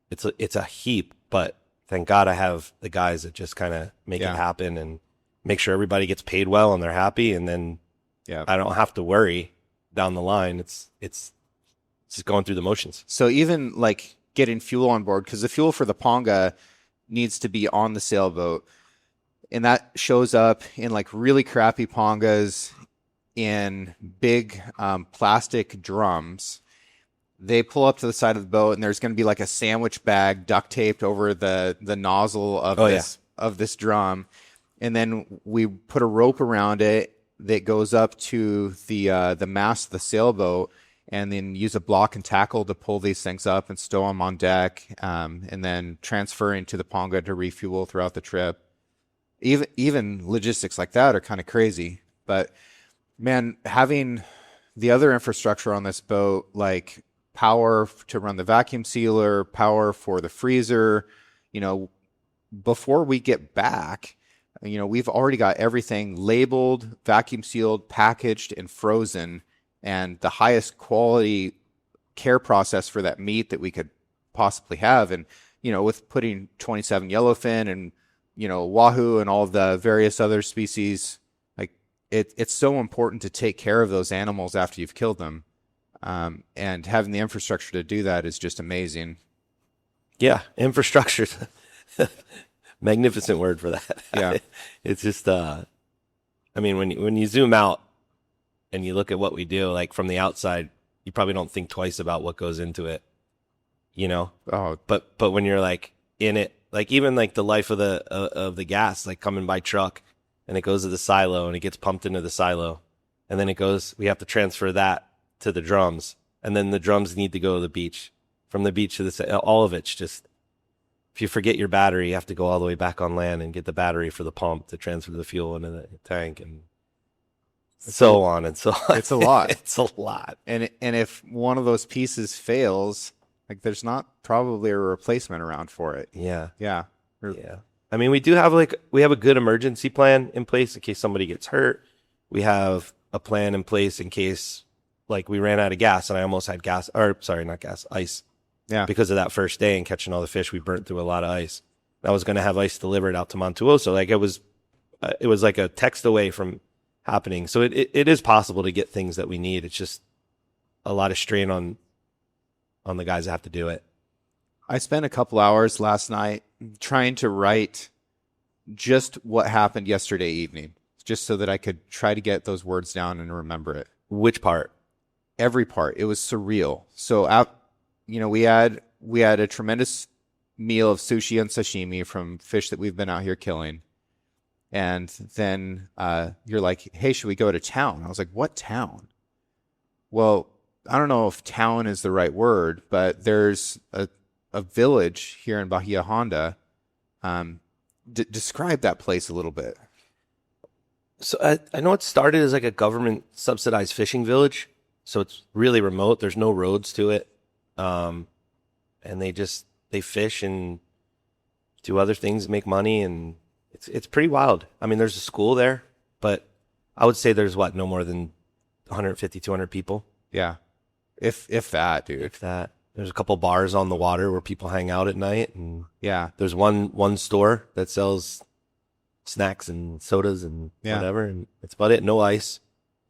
It's a heap, but thank God I have the guys that just kind of make it happen and make sure everybody gets paid well and they're happy. And then I don't have to worry down the line. It's just going through the motions. So even like getting fuel on board, because the fuel for the Ponga needs to be on the sailboat, and that shows up in like really crappy Pongas in big plastic drums. They pull up to the side of the boat, and there's going to be like a sandwich bag duct taped over the nozzle of this drum, and then we put a rope around it that goes up to the mast of the sailboat, and then use a block and tackle to pull these things up and stow them on deck, and then transfer into the Ponga to refuel throughout the trip. Even logistics like that are kind of crazy. But man, having the other infrastructure on this boat, like power to run the vacuum sealer, power for the freezer, before we get back, we've already got everything labeled, vacuum sealed, packaged, and frozen. and the highest quality care process for that meat that we could possibly have. And, with putting 27 yellowfin and, wahoo and all of the various other species, like it's so important to take care of those animals after you've killed them. And having the infrastructure to do that is just amazing. Yeah, infrastructure. Magnificent word for that. Yeah. It's just, I mean, when you zoom out and you look at what we do, like from the outside, you probably don't think twice about what goes into it, Oh, But when you're like in it, like even like the life of the gas, like coming by truck, and it goes to the silo and it gets pumped into the silo, and then we have to transfer that to the drums, and then the drums need to go to the beach, from the beach to all of it's just, if you forget your battery, you have to go all the way back on land and get the battery for the pump to transfer the fuel into the tank, and so on and so on. it's a lot. It's a lot. And if one of those pieces fails, like there's not probably a replacement around for it. Yeah. Yeah. Yeah. I mean, we have a good emergency plan in place in case somebody gets hurt. We have a plan in place in case like we ran out of gas and I almost had ice. Yeah. Because of that first day and catching all the fish, we burnt through a lot of ice. I was going to have ice delivered out to Montuoso. Like it was like a text away from happening. So it is possible to get things that we need. It's just a lot of strain on the guys that have to do it. I spent a couple hours last night trying to write just what happened yesterday evening, just so that I could try to get those words down and remember it. Which part? Every part. It was surreal. So, we had a tremendous meal of sushi and sashimi from fish that we've been out here killing. And then you're like, hey, should we go to town? I was like, what town? Well, I don't know if town is the right word, but there's a village here in Bahia Honda. Describe that place a little bit. So I know it started as like a government subsidized fishing village. So it's really remote. There's no roads to it. And they fish and do other things, make money. And it's pretty wild. I mean, there's a school there, but I would say there's no more than 150, 200 people. Yeah. If that, dude. If that. There's a couple bars on the water where people hang out at night, and yeah, there's one store that sells snacks and sodas and whatever, and that's about it. No ice.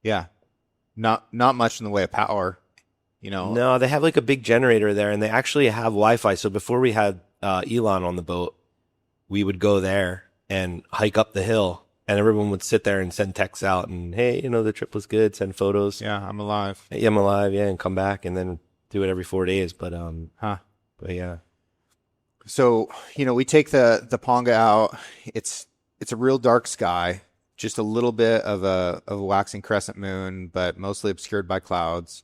Yeah, not much in the way of power. No, they have like a big generator there, and they actually have Wi-Fi. So before we had Elon on the boat, we would go there and hike up the hill, and everyone would sit there and send texts out, and hey, the trip was good. Send photos. Yeah, I'm alive. Yeah, I'm alive. Yeah, and come back, and then do it every 4 days. But but yeah. So we take the Ponga out. It's a real dark sky, just a little bit of a waxing crescent moon, but mostly obscured by clouds.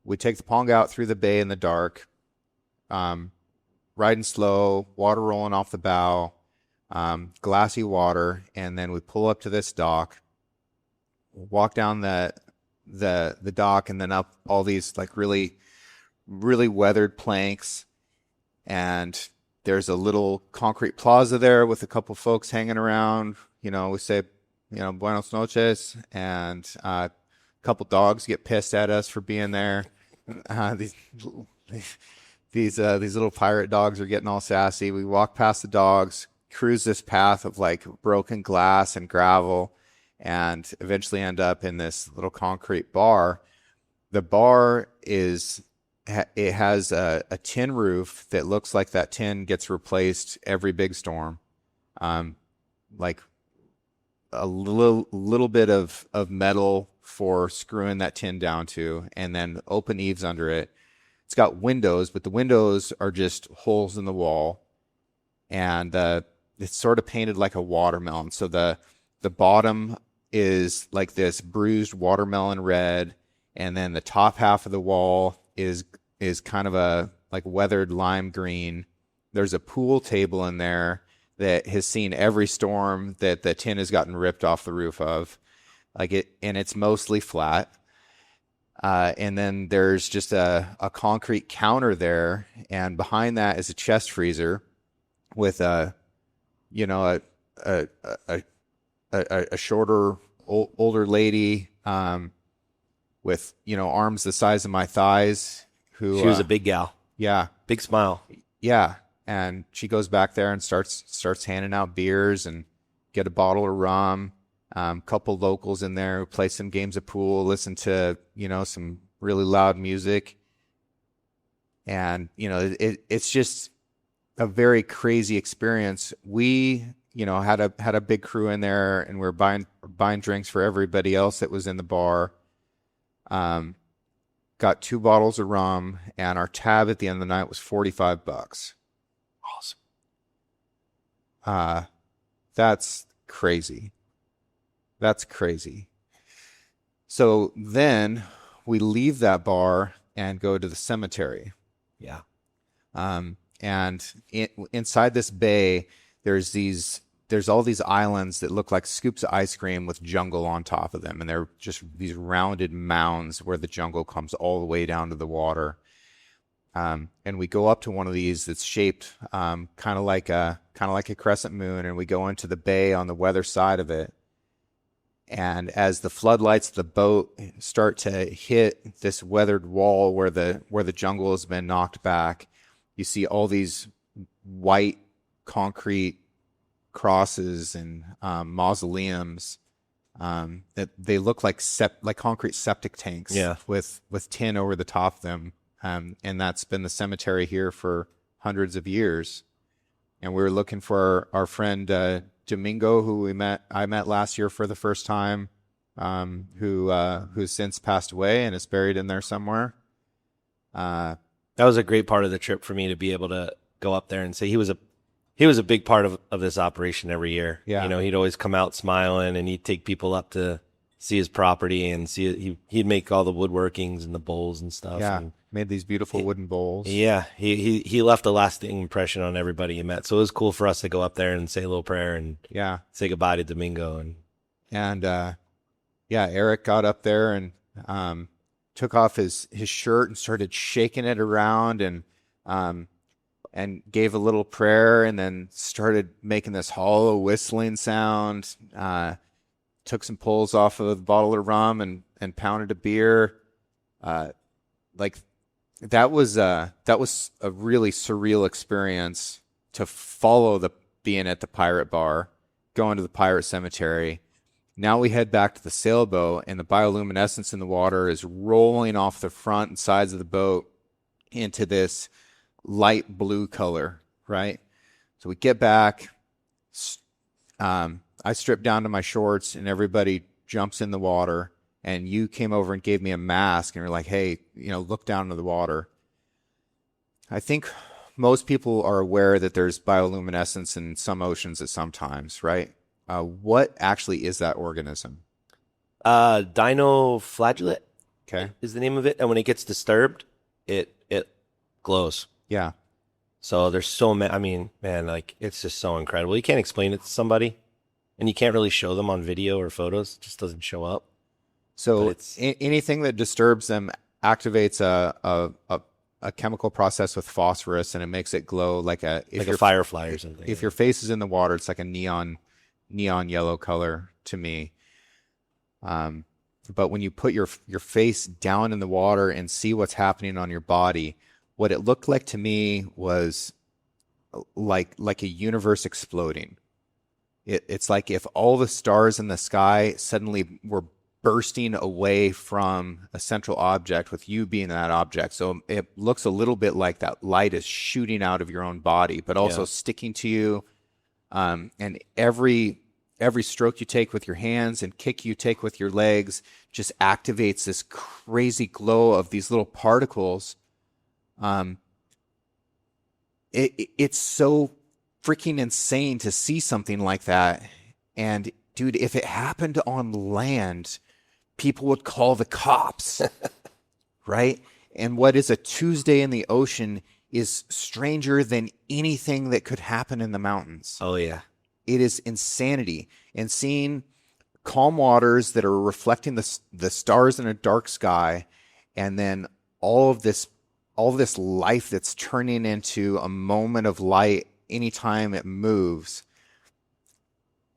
We take the Ponga out through the bay in the dark, riding slow, water rolling off the bow, glassy water, and then we pull up to this dock, walk down the dock, and then up all these like really, really weathered planks, and there's a little concrete plaza there with a couple folks hanging around. We say, buenos noches, and a couple dogs get pissed at us for being there. These little pirate dogs are getting all sassy. We walk past the dogs, cruise this path of like broken glass and gravel, and eventually end up in this little concrete bar. The bar has a tin roof that looks like that tin gets replaced every big storm. Like a little bit of metal for screwing that tin down to, and then open eaves under it. It's got windows, but the windows are just holes in the wall, and it's sort of painted like a watermelon. So the bottom is like this bruised watermelon red, and then the top half of the wall is kind of a like weathered lime green. There's a pool table in there that has seen every storm that the tin has gotten ripped off the roof of. And it's mostly flat. And then there's just a concrete counter there, and behind that is a chest freezer with a shorter older lady with, you know, arms the size of my thighs. Who She was a big gal, yeah, big smile. yeah, and she goes back there and starts handing out beers and get a bottle of rum. Couple locals in there who play some games of pool, listen to, you know, some really loud music, and you know it's just a very crazy experience. We, you know, had a big crew in there, and we are buying drinks for everybody else that was in the bar. Got 2 bottles of rum, and our tab at the end of the night was $45. Awesome. That's crazy. That's crazy. So then we leave that bar and go to the cemetery. Yeah. And inside this bay, there's all these islands that look like scoops of ice cream with jungle on top of them, and they're just these rounded mounds where the jungle comes all the way down to the water. And we go up to one of these that's shaped kind of like a crescent moon, and we go into the bay on the weather side of it. And as the floodlights of the boat start to hit this weathered wall where the jungle has been knocked back, you see all these white concrete crosses and mausoleums that they look like concrete septic tanks, Yeah. with tin over the top of them. And that's been the cemetery here for hundreds of years. And we were looking for our friend Domingo, who I met last year for the first time, who's since passed away and is buried in there somewhere. That was a great part of the trip for me to be able to go up there and say he was a big part of this operation every year. Yeah. You know, he'd always come out smiling, and he'd take people up to see his property and he'd make all the woodworkings and the bowls and stuff. Yeah, And made these beautiful wooden bowls. yeah, he left a lasting impression on everybody he met. So it was cool for us to go up there and say a little prayer and Yeah. say goodbye to Domingo. And yeah, Eric got up there and took off his shirt and started shaking it around and gave a little prayer, and then started making this hollow whistling sound. Took some pulls off of a bottle of rum and pounded a beer. Like that was a really surreal experience to follow being at the pirate bar, going to the pirate cemetery. Now we head back to the sailboat, and the bioluminescence in the water is rolling off the front and sides of the boat into this light blue color, right? So we get back. I strip down to my shorts, and everybody jumps in the water. And you came over and gave me a mask, and you're like, "Hey, you know, look down into the water." I think most people are aware that there's bioluminescence in some oceans at some times, right? What actually is that organism? Dinoflagellate Okay. is the name of it. And when it gets disturbed, it glows. Yeah. So there's so many, I mean, man, like it's just so incredible. You can't explain it to somebody, and you can't really show them on video or photos. It just doesn't show up. So But it's- anything that disturbs them activates a chemical process with phosphorus, and it makes it glow like Like a firefly or something. if your face is in the water, it's like a neon yellow color to me. But when you put your face down in the water and see what's happening on your body, what it looked like to me was like a universe exploding. It's like if all the stars in the sky suddenly were bursting away from a central object, with you being that object. So it looks a little bit like that light is shooting out of your own body, but also Yeah. sticking to you. And every stroke you take with your hands and kick you take with your legs just activates this crazy glow of these little particles. It's so freaking insane to see something like that. And dude, if it happened on land, people would call the cops, right? And what is a Tuesday in the ocean is stranger than anything that could happen in the mountains. Oh yeah. It is insanity. And seeing calm waters that are reflecting the stars in a dark sky, and then all of this life that's turning into a moment of light anytime it moves.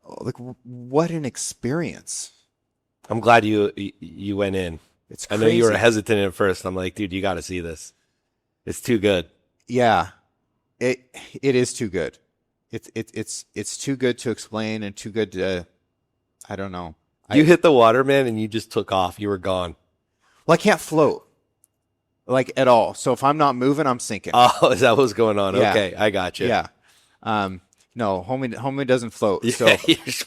Like, what an experience. I'm glad you went in. It's I crazy. know you were hesitant at first. I'm like, dude, you got to see this. It's too good. Yeah, it is too good. It's too good to explain and too good to, I don't know. You hit the water, man, and you just took off. You were gone. Well, I can't float like at all. So if I'm not moving, I'm sinking. Oh, is that what's going on? Yeah. Okay, I got you. Yeah. No, homie doesn't float. Yeah, So you're just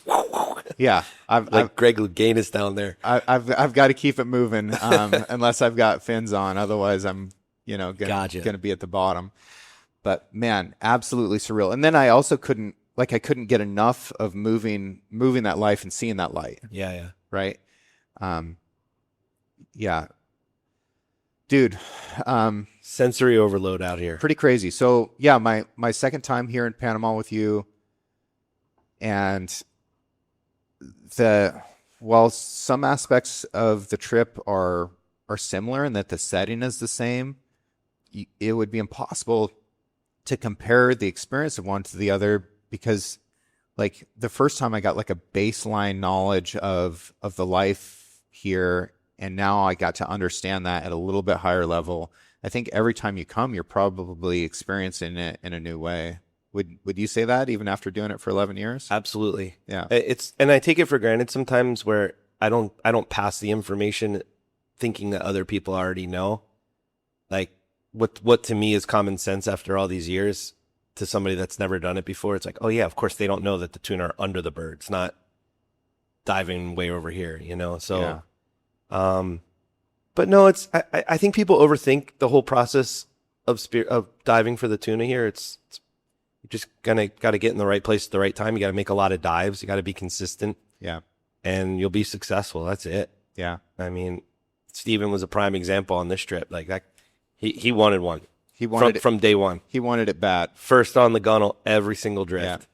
yeah, like Greg Louganis down there. I've got to keep it moving unless I've got fins on. Otherwise, I'm gonna be at the bottom. But man, absolutely surreal. And then I also couldn't get enough of moving that life and seeing that light. Yeah, yeah. Right. Yeah, dude. Sensory overload out here. Pretty crazy. So yeah, my second time here in Panama with you, and while some aspects of the trip are similar in that the setting is the same, it would be impossible to compare the experience of one to the other, because like the first time I got like a baseline knowledge of the life here, and now I got to understand that at a little bit higher level. I think every time you come, you're probably experiencing it in a new way. Would you say that even after doing it for 11 years? Absolutely. Yeah. And I take it for granted sometimes where I don't pass the information thinking that other people already know. Like what to me is common sense after all these years, to somebody that's never done it before, it's like, oh yeah, of course they don't know that the tuna are under the birds, not diving way over here, So, Yeah. But no, I think people overthink the whole process of diving for the tuna here. It's you just got to get in the right place at the right time. You got to make a lot of dives. You got to be consistent. Yeah. And you'll be successful. That's it. Yeah. I mean, Steven was a prime example on this trip. Like that, he wanted one. He wanted from day one. He wanted it bad. First on the gunnel, every single drift.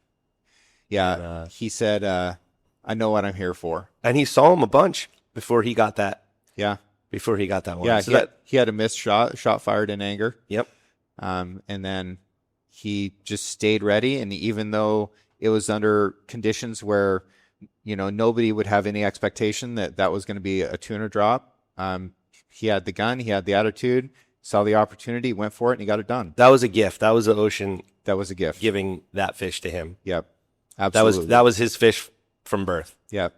Yeah. And, he said, I know what I'm here for. and he saw him a bunch before he got that. Yeah. Before he got that one. Yeah. So he had a missed shot fired in anger. Yep. And then he just stayed ready. And even though it was under conditions where, nobody would have any expectation that was going to be a tuna drop, he had the gun, he had the attitude, saw the opportunity, went for it, and he got it done. That was a gift. That was the ocean That was a gift. giving that fish to him. Yep. Absolutely. That was his fish from birth. Yep.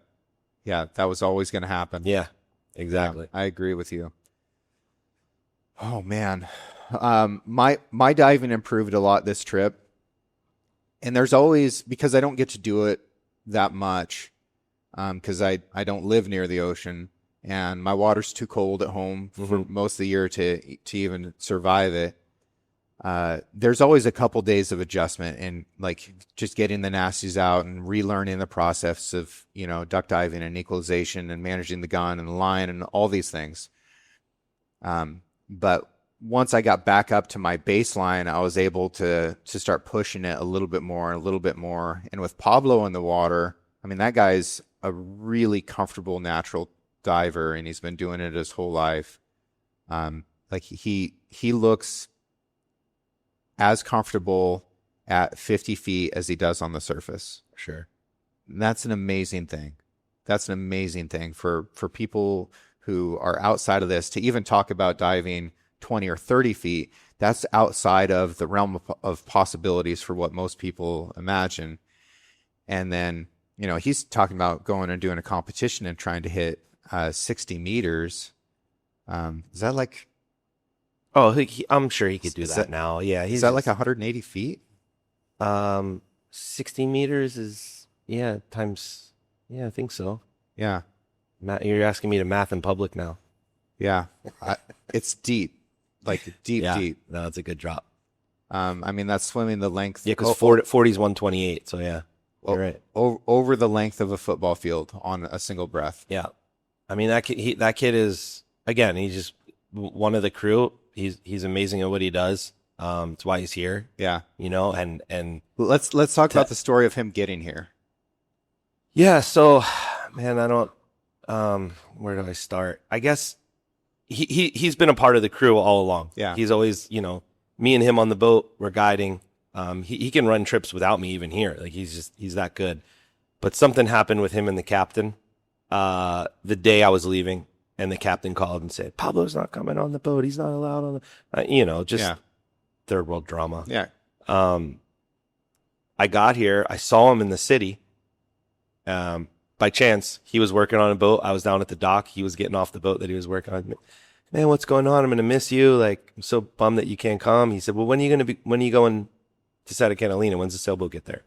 Yeah. That was always going to happen. Yeah, exactly. Yeah, I agree with you. Oh man. My diving improved a lot this trip. And there's always, because I don't get to do it that much, because I don't live near the ocean, and my water's too cold at home for most of the year to even survive it. There's always a couple days of adjustment and like just getting the nasties out and relearning the process of, duck diving and equalization and managing the gun and the line and all these things. But once I got back up to my baseline, I was able to start pushing it a little bit more and a little bit more. And with Pablo in the water, I mean, that guy's a really comfortable natural diver, and he's been doing it his whole life. Like he looks as comfortable at 50 feet as he does on the surface. Sure. And that's an amazing thing. That's an amazing thing for people who are outside of this to even talk about diving 20 or 30 feet. That's outside of the realm of possibilities for what most people imagine. And then, he's talking about going and doing a competition and trying to hit 60 meters. Is that like... Oh, I'm sure he could do that now. Yeah. Is that like 180 feet? 60 meters is, times, I think so. Yeah. You're asking me to math in public now. Yeah. It's deep. Like deep. No, it's a good drop. I mean, that's swimming the length. Yeah, because 40 is 128. So yeah, you're right. Over the length of a football field on a single breath. Yeah. I mean, that kid is, again, he's just one of the crew. He's amazing at what he does. It's why he's here. Yeah. And let's talk about the story of him getting here. Yeah. So, man, I don't, where do I start? I guess he's been a part of the crew all along. Yeah. He's always, me and him on the boat, we're guiding. He can run trips without me even here. Like he's that good. But something happened with him and the captain, the day I was leaving. and the captain called and said, Pablo's not coming on the boat. He's not allowed on the, just Yeah. third world drama. Yeah. I got here. I saw him in the city. By chance, he was working on a boat. I was down at the dock. He was getting off the boat that he was working on. Man, what's going on? I'm going to miss you. Like, I'm so bummed that you can't come. He said, well, when are you going to Santa Catalina? When's the sailboat get there?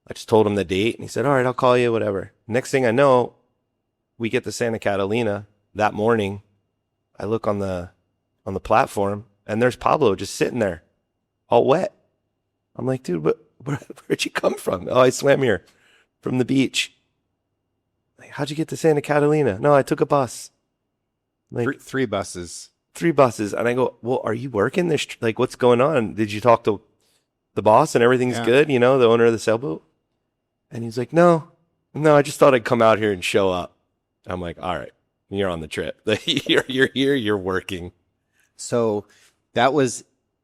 I just told him the date, and he said, all right, I'll call you, whatever. Next thing I know, we get to Santa Catalina that morning. I look on the platform, and there's Pablo just sitting there, all wet. I'm like, dude, where'd you come from? Oh, I swam here from the beach. Like, how'd you get to Santa Catalina? No, I took a bus. Like, Three buses. 3 buses. And I go, well, are you working this? Like, what's going on? Did you talk to the boss and everything's good? The owner of the sailboat? And he's like, no, I just thought I'd come out here and show up. I'm like, all right, you're on the trip. You're here, you're working. So that was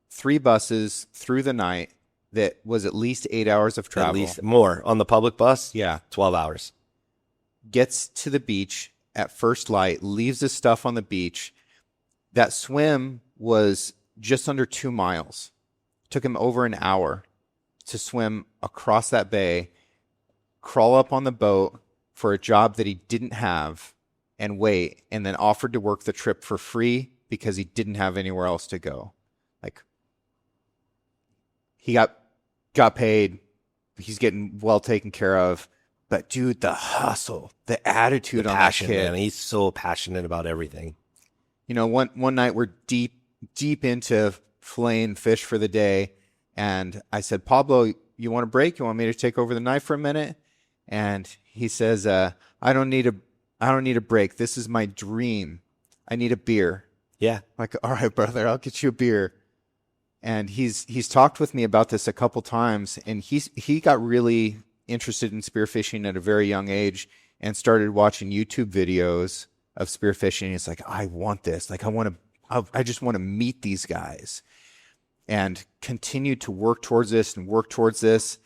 3 buses through the night. That was at least 8 hours of travel. At least more. On the public bus? Yeah. 12 hours. Gets to the beach at first light, leaves his stuff on the beach. That swim was just under 2 miles. Took him over an hour to swim across that bay, crawl up on the boat for a job that he didn't have, and wait, and then offered to work the trip for free because he didn't have anywhere else to go. Like, he got paid. He's getting well taken care of. But dude, the hustle, the attitude The on passion, that kid. man. He's so passionate about everything. One night we're deep into filleting fish for the day, and I said, Pablo, you want a break? You want me to take over the knife for a minute? And he says, I don't need a break. This is my dream. I need a beer. Yeah. I'm like, all right, brother, I'll get you a beer. And he's talked with me about this a couple times, and he got really interested in spearfishing at a very young age and started watching YouTube videos of spearfishing. He's like, I want this. Like, I just want to meet these guys, and continued to work towards this.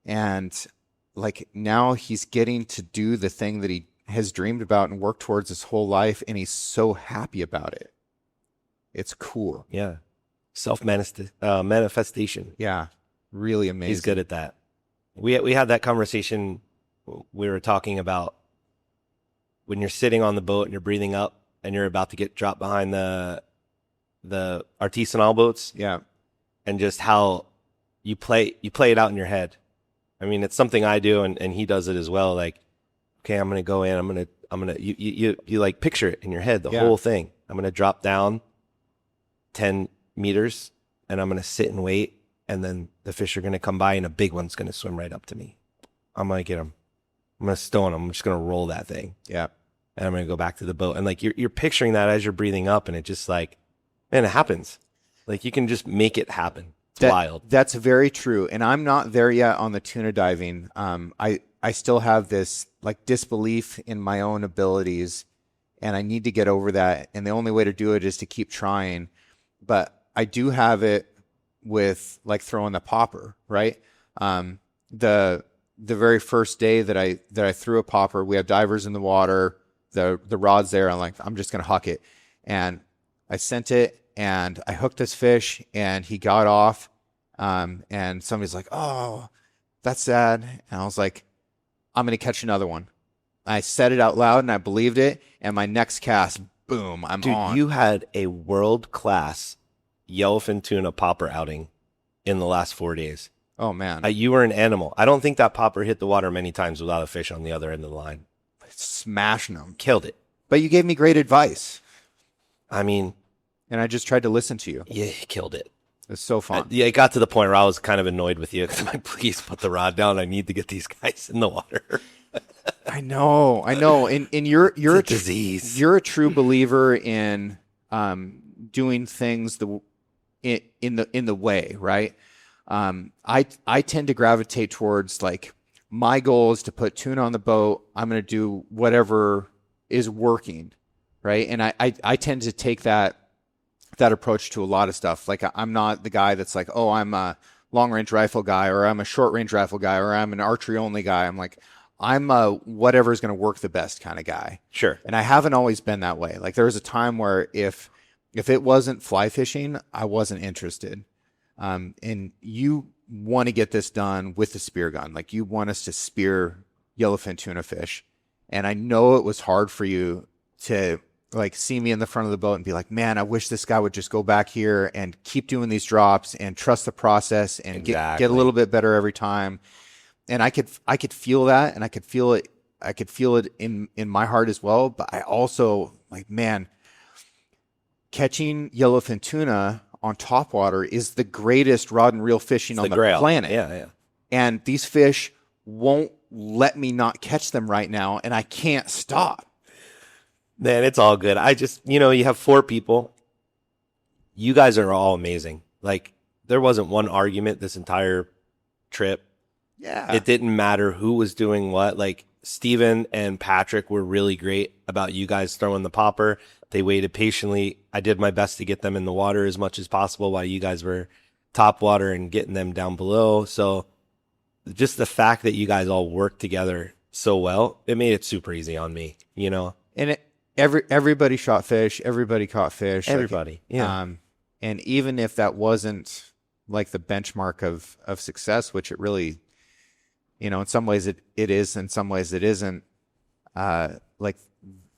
And like, now he's getting to do the thing that he has dreamed about and worked towards his whole life. And he's so happy about it. It's cool. Yeah. Manifestation. Yeah. Really amazing. He's good at that. We had that conversation. We were talking about when you're sitting on the boat and you're breathing up and you're about to get dropped behind the artisanal boats. Yeah. And just how you play it out in your head. I mean, it's something I do, and he does it as well. Like, okay, I'm gonna go in. I'm gonna you like picture it in your head, the whole thing. I'm gonna drop down 10 meters, and I'm gonna sit and wait. And then the fish are going to come by, and a big one's going to swim right up to me. I'm going to get him. I'm going to stone him. I'm just going to roll that thing. Yeah. And I'm going to go back to the boat. And like, you're picturing that as you're breathing up, and it just like, man, it happens. Like, you can just make it happen. It's wild. That's very true. And I'm not there yet on the tuna diving. I still have this like disbelief in my own abilities, and I need to get over that. And the only way to do it is to keep trying. But I do have it with like throwing the popper, right? The very first day that I threw a popper, we have divers in the water, the rod's there. I'm like, I'm just gonna huck it, and I sent it, and I hooked this fish, and he got off, and somebody's like, oh, that's sad, and I was like, I'm gonna catch another one. I said it out loud, and I believed it, and my next cast, boom, I'm Dude, on. you had a world-class yellowfin tuna popper outing in the last 4 days. Oh man, You were an animal. I don't think that popper hit the water many times without a fish on the other end of the line. smashing them. Killed it. But you gave me great advice, I mean, and I just tried to listen to you. yeah, you killed it. It's so fun. Yeah, it got to the point where I was kind of annoyed with you because I'm like, please put the rod down. I need to get these guys in the water. I know. And you're It's a disease. You're a true believer in doing things in the way, right? I tend to gravitate towards like, my goal is to put tuna on the boat. I'm going to do whatever is working, right? And I tend to take that approach to a lot of stuff. Like, I'm not the guy that's like, oh, I'm a long range rifle guy, or I'm a short range rifle guy, or I'm an archery only guy. I'm like, I'm a whatever's going to work the best kind of guy. Sure. And I haven't always been that way. Like there was a time where if it wasn't fly fishing, I wasn't interested. And you want to get this done with the spear gun. Like you want us to spear yellowfin tuna fish. And I know it was hard for you to like see me in the front of the boat and be like, man, I wish this guy would just go back here and keep doing these drops and trust the process and get a little bit better every time. And I could feel that, and I could feel it in my heart as well. But I also like, man, catching yellowfin tuna on topwater is the greatest rod and reel fishing on the planet. Yeah. And these fish won't let me not catch them right now, and I can't stop. Man, it's all good. I just, you have 4 people. You guys are all amazing. Like, there wasn't one argument this entire trip. Yeah. It didn't matter who was doing what. Like, Steven and Patrick were really great about you guys throwing the popper. They waited patiently. I did my best to get them in the water as much as possible while you guys were top water and getting them down below. So just the fact that you guys all worked together so well, it made it super easy on me, And everybody shot fish. Everybody caught fish. Everybody. Yeah. And even if that wasn't like the benchmark of success, which it really, in some ways it is, in some ways it isn't, like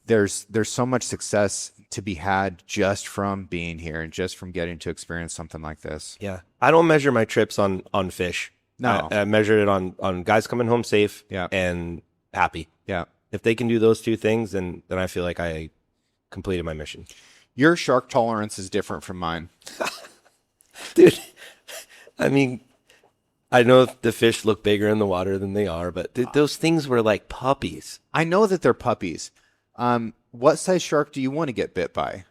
there's so much success to be had just from being here and just from getting to experience something like this. Yeah. I don't measure my trips on fish. No. I measure it on guys coming home safe and happy. Yeah. If they can do those 2 things, then I feel like I completed my mission. Your shark tolerance is different from mine. Dude, I mean, I know the fish look bigger in the water than they are, but those things were like puppies. I know that they're puppies. What size shark do you want to get bit by?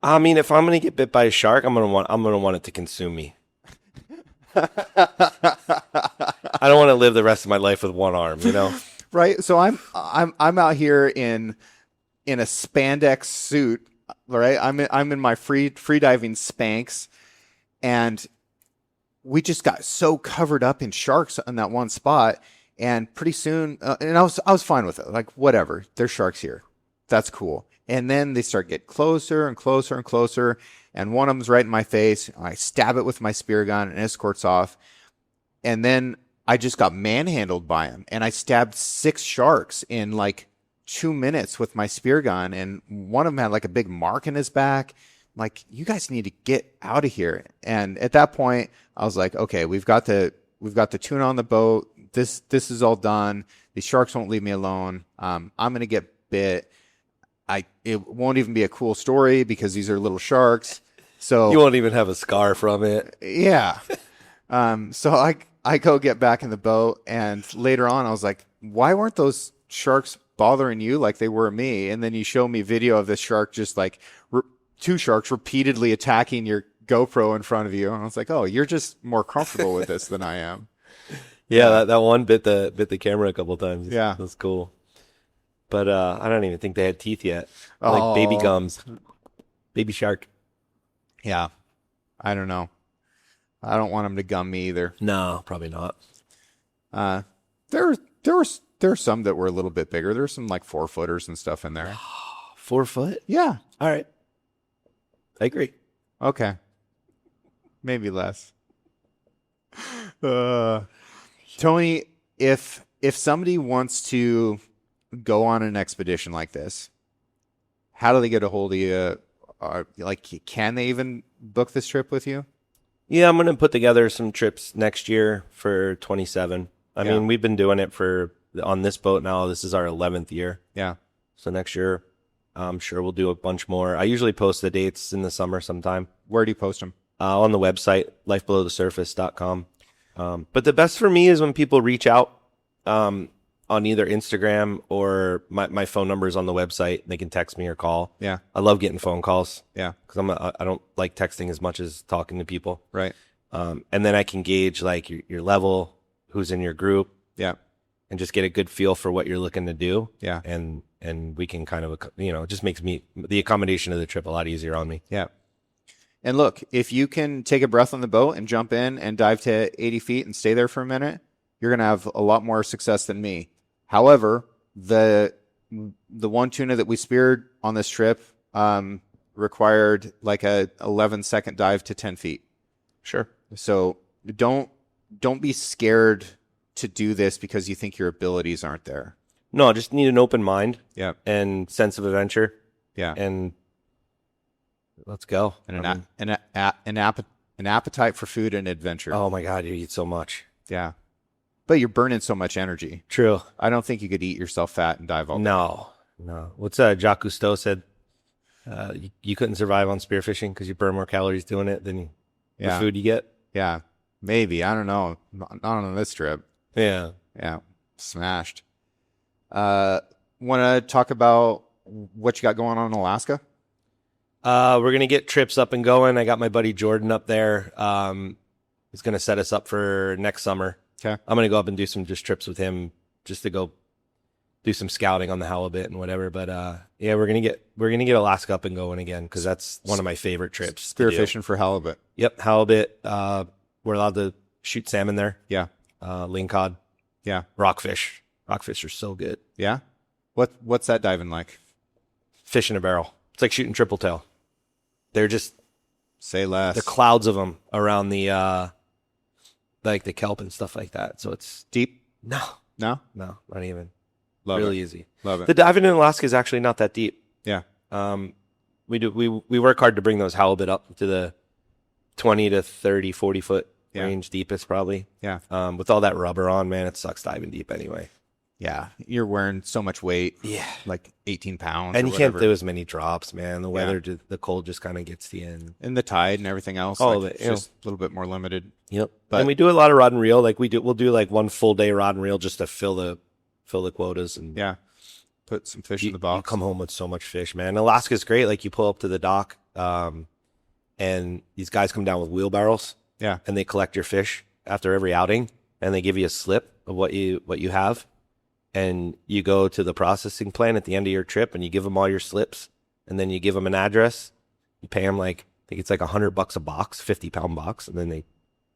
I mean, if I'm going to get bit by a shark, I'm going to want it to consume me. I don't want to live the rest of my life with one arm, Right. So I'm out here in a spandex suit, right? I'm in my free diving Spanx, and we just got so covered up in sharks in that one spot, and pretty soon, and I was fine with it. Like, whatever, there's sharks here, that's cool. And then they start getting closer and closer and closer, and one of them's right in my face. I stab it with my spear gun and escorts off, and then I just got manhandled by him, and I stabbed 6 sharks in like 2 minutes with my spear gun, and one of them had like a big mark in his back. Like, you guys need to get out of here. And at that point, I was like, okay, we've got the tuna on the boat. This is all done. These sharks won't leave me alone. I'm gonna get bit. It won't even be a cool story because these are little sharks. So you won't even have a scar from it. Yeah. So I go get back in the boat, and later on I was like, why weren't those sharks bothering you like they were me? And then you show me video of this shark just like 2 sharks repeatedly attacking your GoPro in front of you. And I was like, oh, you're just more comfortable with this than I am. Yeah, that one bit the camera a couple times. Yeah. That's cool. But I don't even think they had teeth yet. Like baby gums. Baby shark. Yeah. I don't know. I don't want them to gum me either. No, probably not. There were some that were a little bit bigger. There's some like 4-footers and stuff in there. 4 foot? Yeah. All right. I agree. Okay. Maybe less. Tony, if somebody wants to go on an expedition like this, how do they get a hold of you? Like, can they even book this trip with you? Yeah, I'm going to put together some trips next year for 27. I mean, we've been doing it on this boat now. This is our 11th year. Yeah. So next year, I'm sure we'll do a bunch more. I usually post the dates in the summer sometime. Where do you post them? On the website, lifebelowthesurface.com. But the best for me is when people reach out on either Instagram or my phone number is on the website. They can text me or call. Yeah. I love getting phone calls. Yeah. Because I don't like texting as much as talking to people. Right. And then I can gauge like your level, who's in your group. Yeah. And just get a good feel for what you're looking to do. Yeah. And we can kind of, it just makes the accommodation of the trip a lot easier on me. Yeah. And look, if you can take a breath on the boat and jump in and dive to 80 feet and stay there for a minute, you're going to have a lot more success than me. However, the one tuna that we speared on this trip required like a 11-second dive to 10 feet. Sure. So don't be scared to do this because you think your abilities aren't there. No, just need an open mind. Yeah. And sense of adventure. Yeah. And let's go. And an appetite for food and adventure. Oh my God, you eat so much. Yeah. But you're burning so much energy. True. I don't think you could eat yourself fat and dive all day. No. What's Jacques Cousteau said? You couldn't survive on spearfishing because you burn more calories doing it than the food you get. Yeah. Maybe. I don't know. Not on this trip. Yeah. Yeah. Smashed. Want to talk about what you got going on in Alaska? We're going to get trips up and going. I got my buddy Jordan up there. He's going to set us up for next summer. Okay. I'm going to go up and do some just trips with him just to go do some scouting on the halibut and whatever. But yeah, we're going to get Alaska up and going again because that's one of my favorite trips. Spearfishing for halibut. Yep, halibut. We're allowed to shoot salmon there. Yeah. Lingcod. Yeah. Rockfish. Rockfish are so good. Yeah. What's that diving like? Fish in a barrel. It's like shooting triple tail. They're just Say less. the clouds of them around the like the kelp and stuff like that. So it's Deep? no, No? not even. Love really it. easy. Love it. The diving in Alaska is actually not that deep. Yeah. We work hard to bring those halibut up to the 20 to 30, 40 foot Yeah. range deepest probably. Yeah. With all that rubber on, man, it sucks diving deep anyway. Yeah. You're wearing so much weight. Yeah. Like 18 pounds. And or you can't whatever. do as many drops, man. The weather, the cold just kind of gets to you. And the tide and everything else. All like, of it, it's you know. just a little bit more limited. Yep. But- And we do a lot of rod and reel. Like we'll do like one full day rod and reel just to fill the quotas. And Yeah. Put some fish in you the box. come home with so much fish, man. Alaska's great. Like you pull up to the dock, and these guys come down with wheelbarrows. Yeah. And they collect your fish after every outing, and they give you a slip of what you have, and you go to the processing plant at the end of your trip, and you give them all your slips, and then you give them an address. You pay them like I think it's like $100 a box, 50-pound box, and then they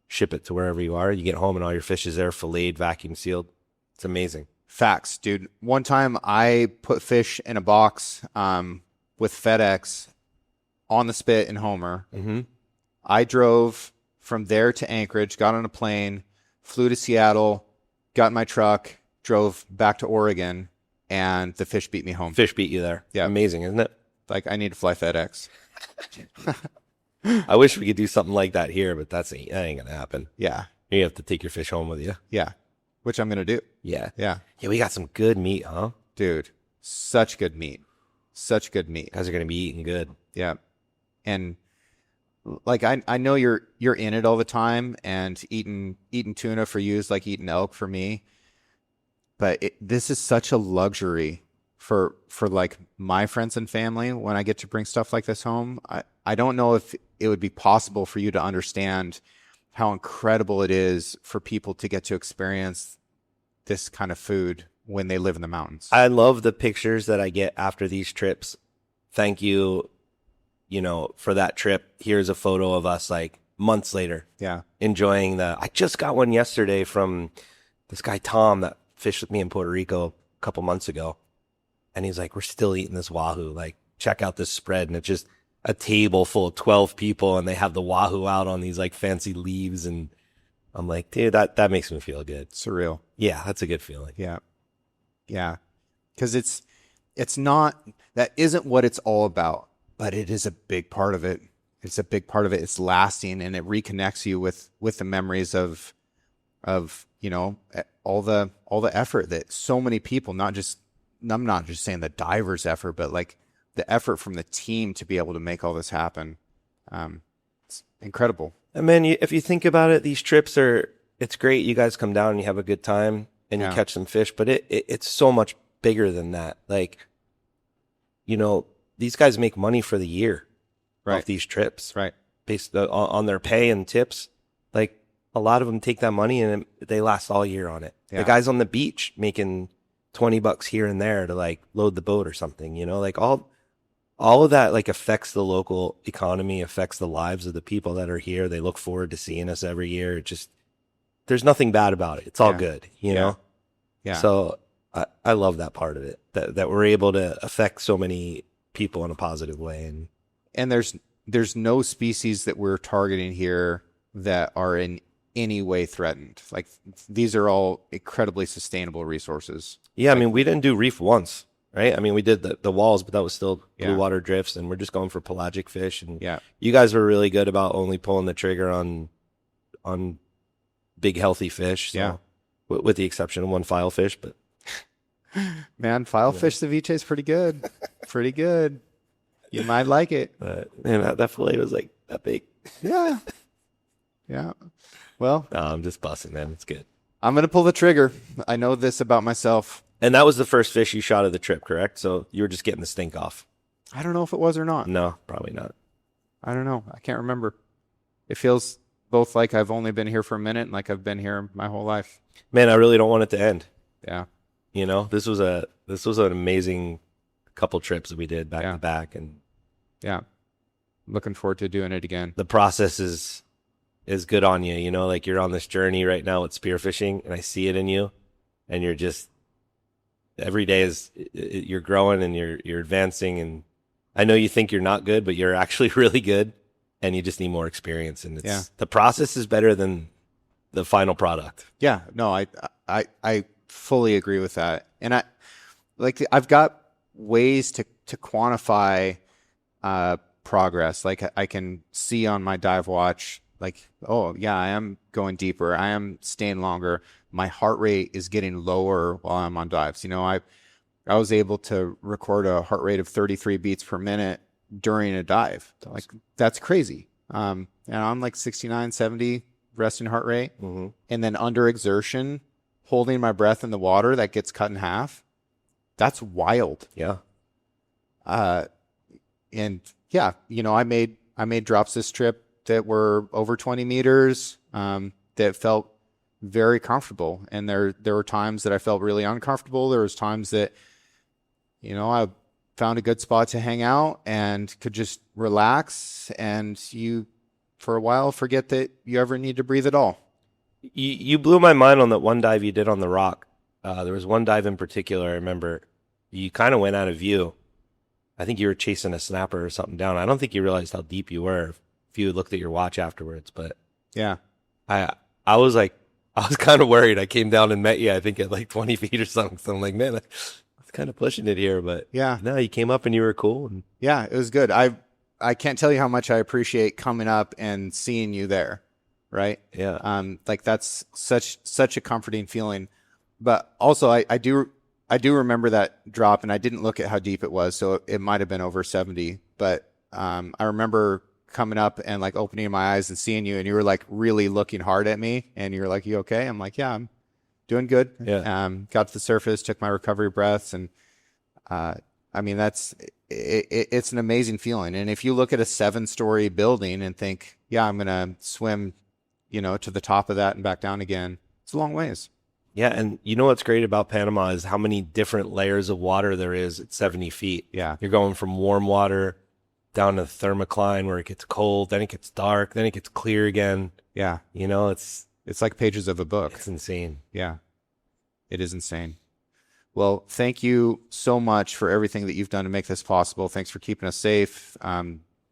ship it to wherever you are. You get home, and all your fish is there, filleted, vacuum sealed. It's amazing. Facts, dude. One time I put fish in a box with FedEx on the spit in Homer. Mm-hmm. I drove from there to Anchorage, got on a plane, flew to Seattle, got in my truck, drove back to Oregon, and the fish beat me home. Fish beat you there. Yeah. Amazing, isn't it? Like, I need to fly FedEx. I wish we could do something like that here, but that ain't gonna happen. Yeah. You have to take your fish home with you. Yeah. Which I'm going to do. Yeah. Yeah. Yeah, we got some good meat, huh? Dude, such good meat. Such good meat. Guys are gonna be eating good. Yeah. And like I know you're in it all the time, and eating tuna for you is like eating elk for me. But this is such a luxury for like my friends and family when I get to bring stuff like this home. I don't know if it would be possible for you to understand how incredible it is for people to get to experience this kind of food when they live in the mountains. I love the pictures that I get after these trips. Thank you, for that trip. Here's a photo of us like months later. Yeah. Enjoying I just got one yesterday from this guy, Tom, that fished with me in Puerto Rico a couple months ago. And he's like, we're still eating this wahoo. Like, check out this spread. And it's just a table full of 12 people, and they have the wahoo out on these like fancy leaves. And I'm like, dude, that makes me feel good. Surreal. Yeah, that's a good feeling. Yeah. Yeah. Because it's not, that isn't what it's all about, but it is a big part of it. It's a big part of it. It's lasting, and it reconnects you with the memories of all the effort that so many people, I'm not just saying the divers' effort, but like the effort from the team to be able to make all this happen. It's incredible. And man, if you think about it, these trips it's great. You guys come down and you have a good time and you catch some fish, but it's so much bigger than that. Like, these guys make money for the year off these trips, Right. based on their pay and tips. Like, a lot of them take that money and they last all year on it. Yeah. The guys on the beach making $20 here and there to like load the boat or something, like all of that like affects the local economy, affects the lives of the people that are here. They look forward to seeing us every year. There's nothing bad about it. It's all good, you know? Yeah. So I love that part of it, that we're able to affect so many people in a positive way. And there's no species that we're targeting here that are in any way threatened. Like, these are all incredibly sustainable resources. Yeah, I mean, we didn't do reef once, right? I mean, we did the walls, but that was still blue water drifts, and we're just going for pelagic fish. And you guys were really good about only pulling the trigger on big, healthy fish. So, with the exception of one file fish, but man, file fish ceviche is pretty good. Pretty good. You might like it. Man, that fillet was like that big. Yeah. Yeah. Well, no, I'm just busting, man. It's good. I'm going to pull the trigger. I know this about myself. And that was the first fish you shot of the trip, correct? So you were just getting the stink off. I don't know if it was or not. No, probably not. I don't know. I can't remember. It feels both like I've only been here for a minute and like I've been here my whole life. Man, I really don't want it to end. Yeah. You know, this was an amazing couple trips that we did back to back, and looking forward to doing it again. The process is good on you. You know, like you're on this journey right now with spearfishing, and I see it in you, and you're just every day you're growing and you're advancing. And I know you think you're not good, but you're actually really good, and you just need more experience. And the process is better than the final product. Yeah, no, I fully agree with that. And I've got ways to quantify progress. Like, I can see on my dive watch, like, oh yeah, I am going deeper. I am staying longer. My heart rate is getting lower while I'm on dives. You know, I was able to record a heart rate of 33 beats per minute during a dive. Like, that's crazy. And I'm like 69, 70 resting heart rate. Mm-hmm. And then under exertion, holding my breath in the water that gets cut in half. That's wild. Yeah. And yeah, you know, I made drops this trip that were over 20 meters, that felt very comfortable. And there were times that I felt really uncomfortable. There was times that, you know, I found a good spot to hang out and could just relax, and you, for a while, forget that you ever need to breathe at all. You blew my mind on that one dive you did on the rock. There was one dive in particular, I remember you kind of went out of view. I think you were chasing a snapper or something down. I don't think you realized how deep you were if you looked at your watch afterwards. But yeah, I was kind of worried. I came down and met you, I think at like 20 feet or something. So I'm like, man, I was kind of pushing it here. But yeah, no, you came up and you were cool. And yeah, it was good. I can't tell you how much I appreciate coming up and seeing you there. Right. Yeah. Like, that's such a comforting feeling. But also I do remember that drop, and I didn't look at how deep it was. So it might've been over 70, but, I remember coming up and like opening my eyes and seeing you, and you were like really looking hard at me, and you're like, you okay? I'm like, yeah, I'm doing good. Yeah. Got to the surface, took my recovery breaths. And, I mean, it's an amazing feeling. And if you look at a 7-story building and think, yeah, I'm going to swim, you know, to the top of that and back down again, it's a long ways. Yeah, and you know what's great about Panama is how many different layers of water there is at 70 feet. Yeah. You're going from warm water down to the thermocline where it gets cold, then it gets dark, then it gets clear again. Yeah. You know, it's like pages of a book. It's insane. Yeah. It is insane. Well, thank you so much for everything that you've done to make this possible. Thanks for keeping us safe.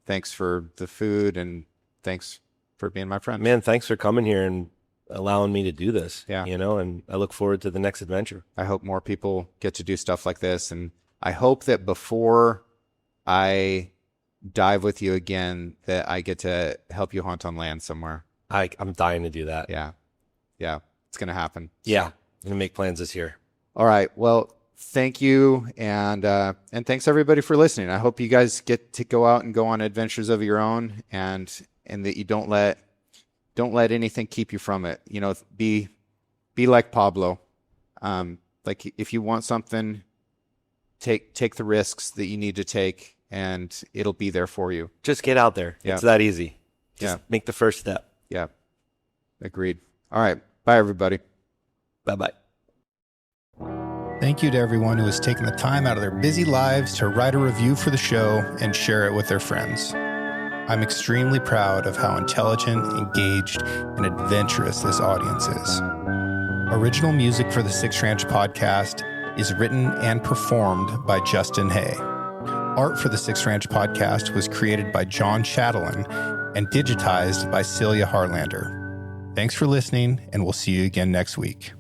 Thanks for the food, and thanks for being my friend. Man, thanks for coming here and allowing me to do this. Yeah. You know, and I look forward to the next adventure. I hope more people get to do stuff like this. And I hope that before I dive with you again, that I get to help you hunt on land somewhere. I'm dying to do that. Yeah. Yeah. It's going to happen. Yeah. I'm going to make plans this year. All right. Well, thank you. And thanks everybody for listening. I hope you guys get to go out and go on adventures of your own, and that you don't let anything keep you from it. You know, be like Pablo. Like, if you want something, take the risks that you need to take, and it'll be there for you. Just get out there. Yeah. It's that easy. Just make the first step. Yeah. Agreed. All right. Bye, everybody. Bye-bye. Thank you to everyone who has taken the time out of their busy lives to write a review for the show and share it with their friends. I'm extremely proud of how intelligent, engaged, and adventurous this audience is. Original music for the Six Ranch podcast is written and performed by Justin Hay. Art for the Six Ranch podcast was created by John Chatelain and digitized by Celia Harlander. Thanks for listening, and we'll see you again next week.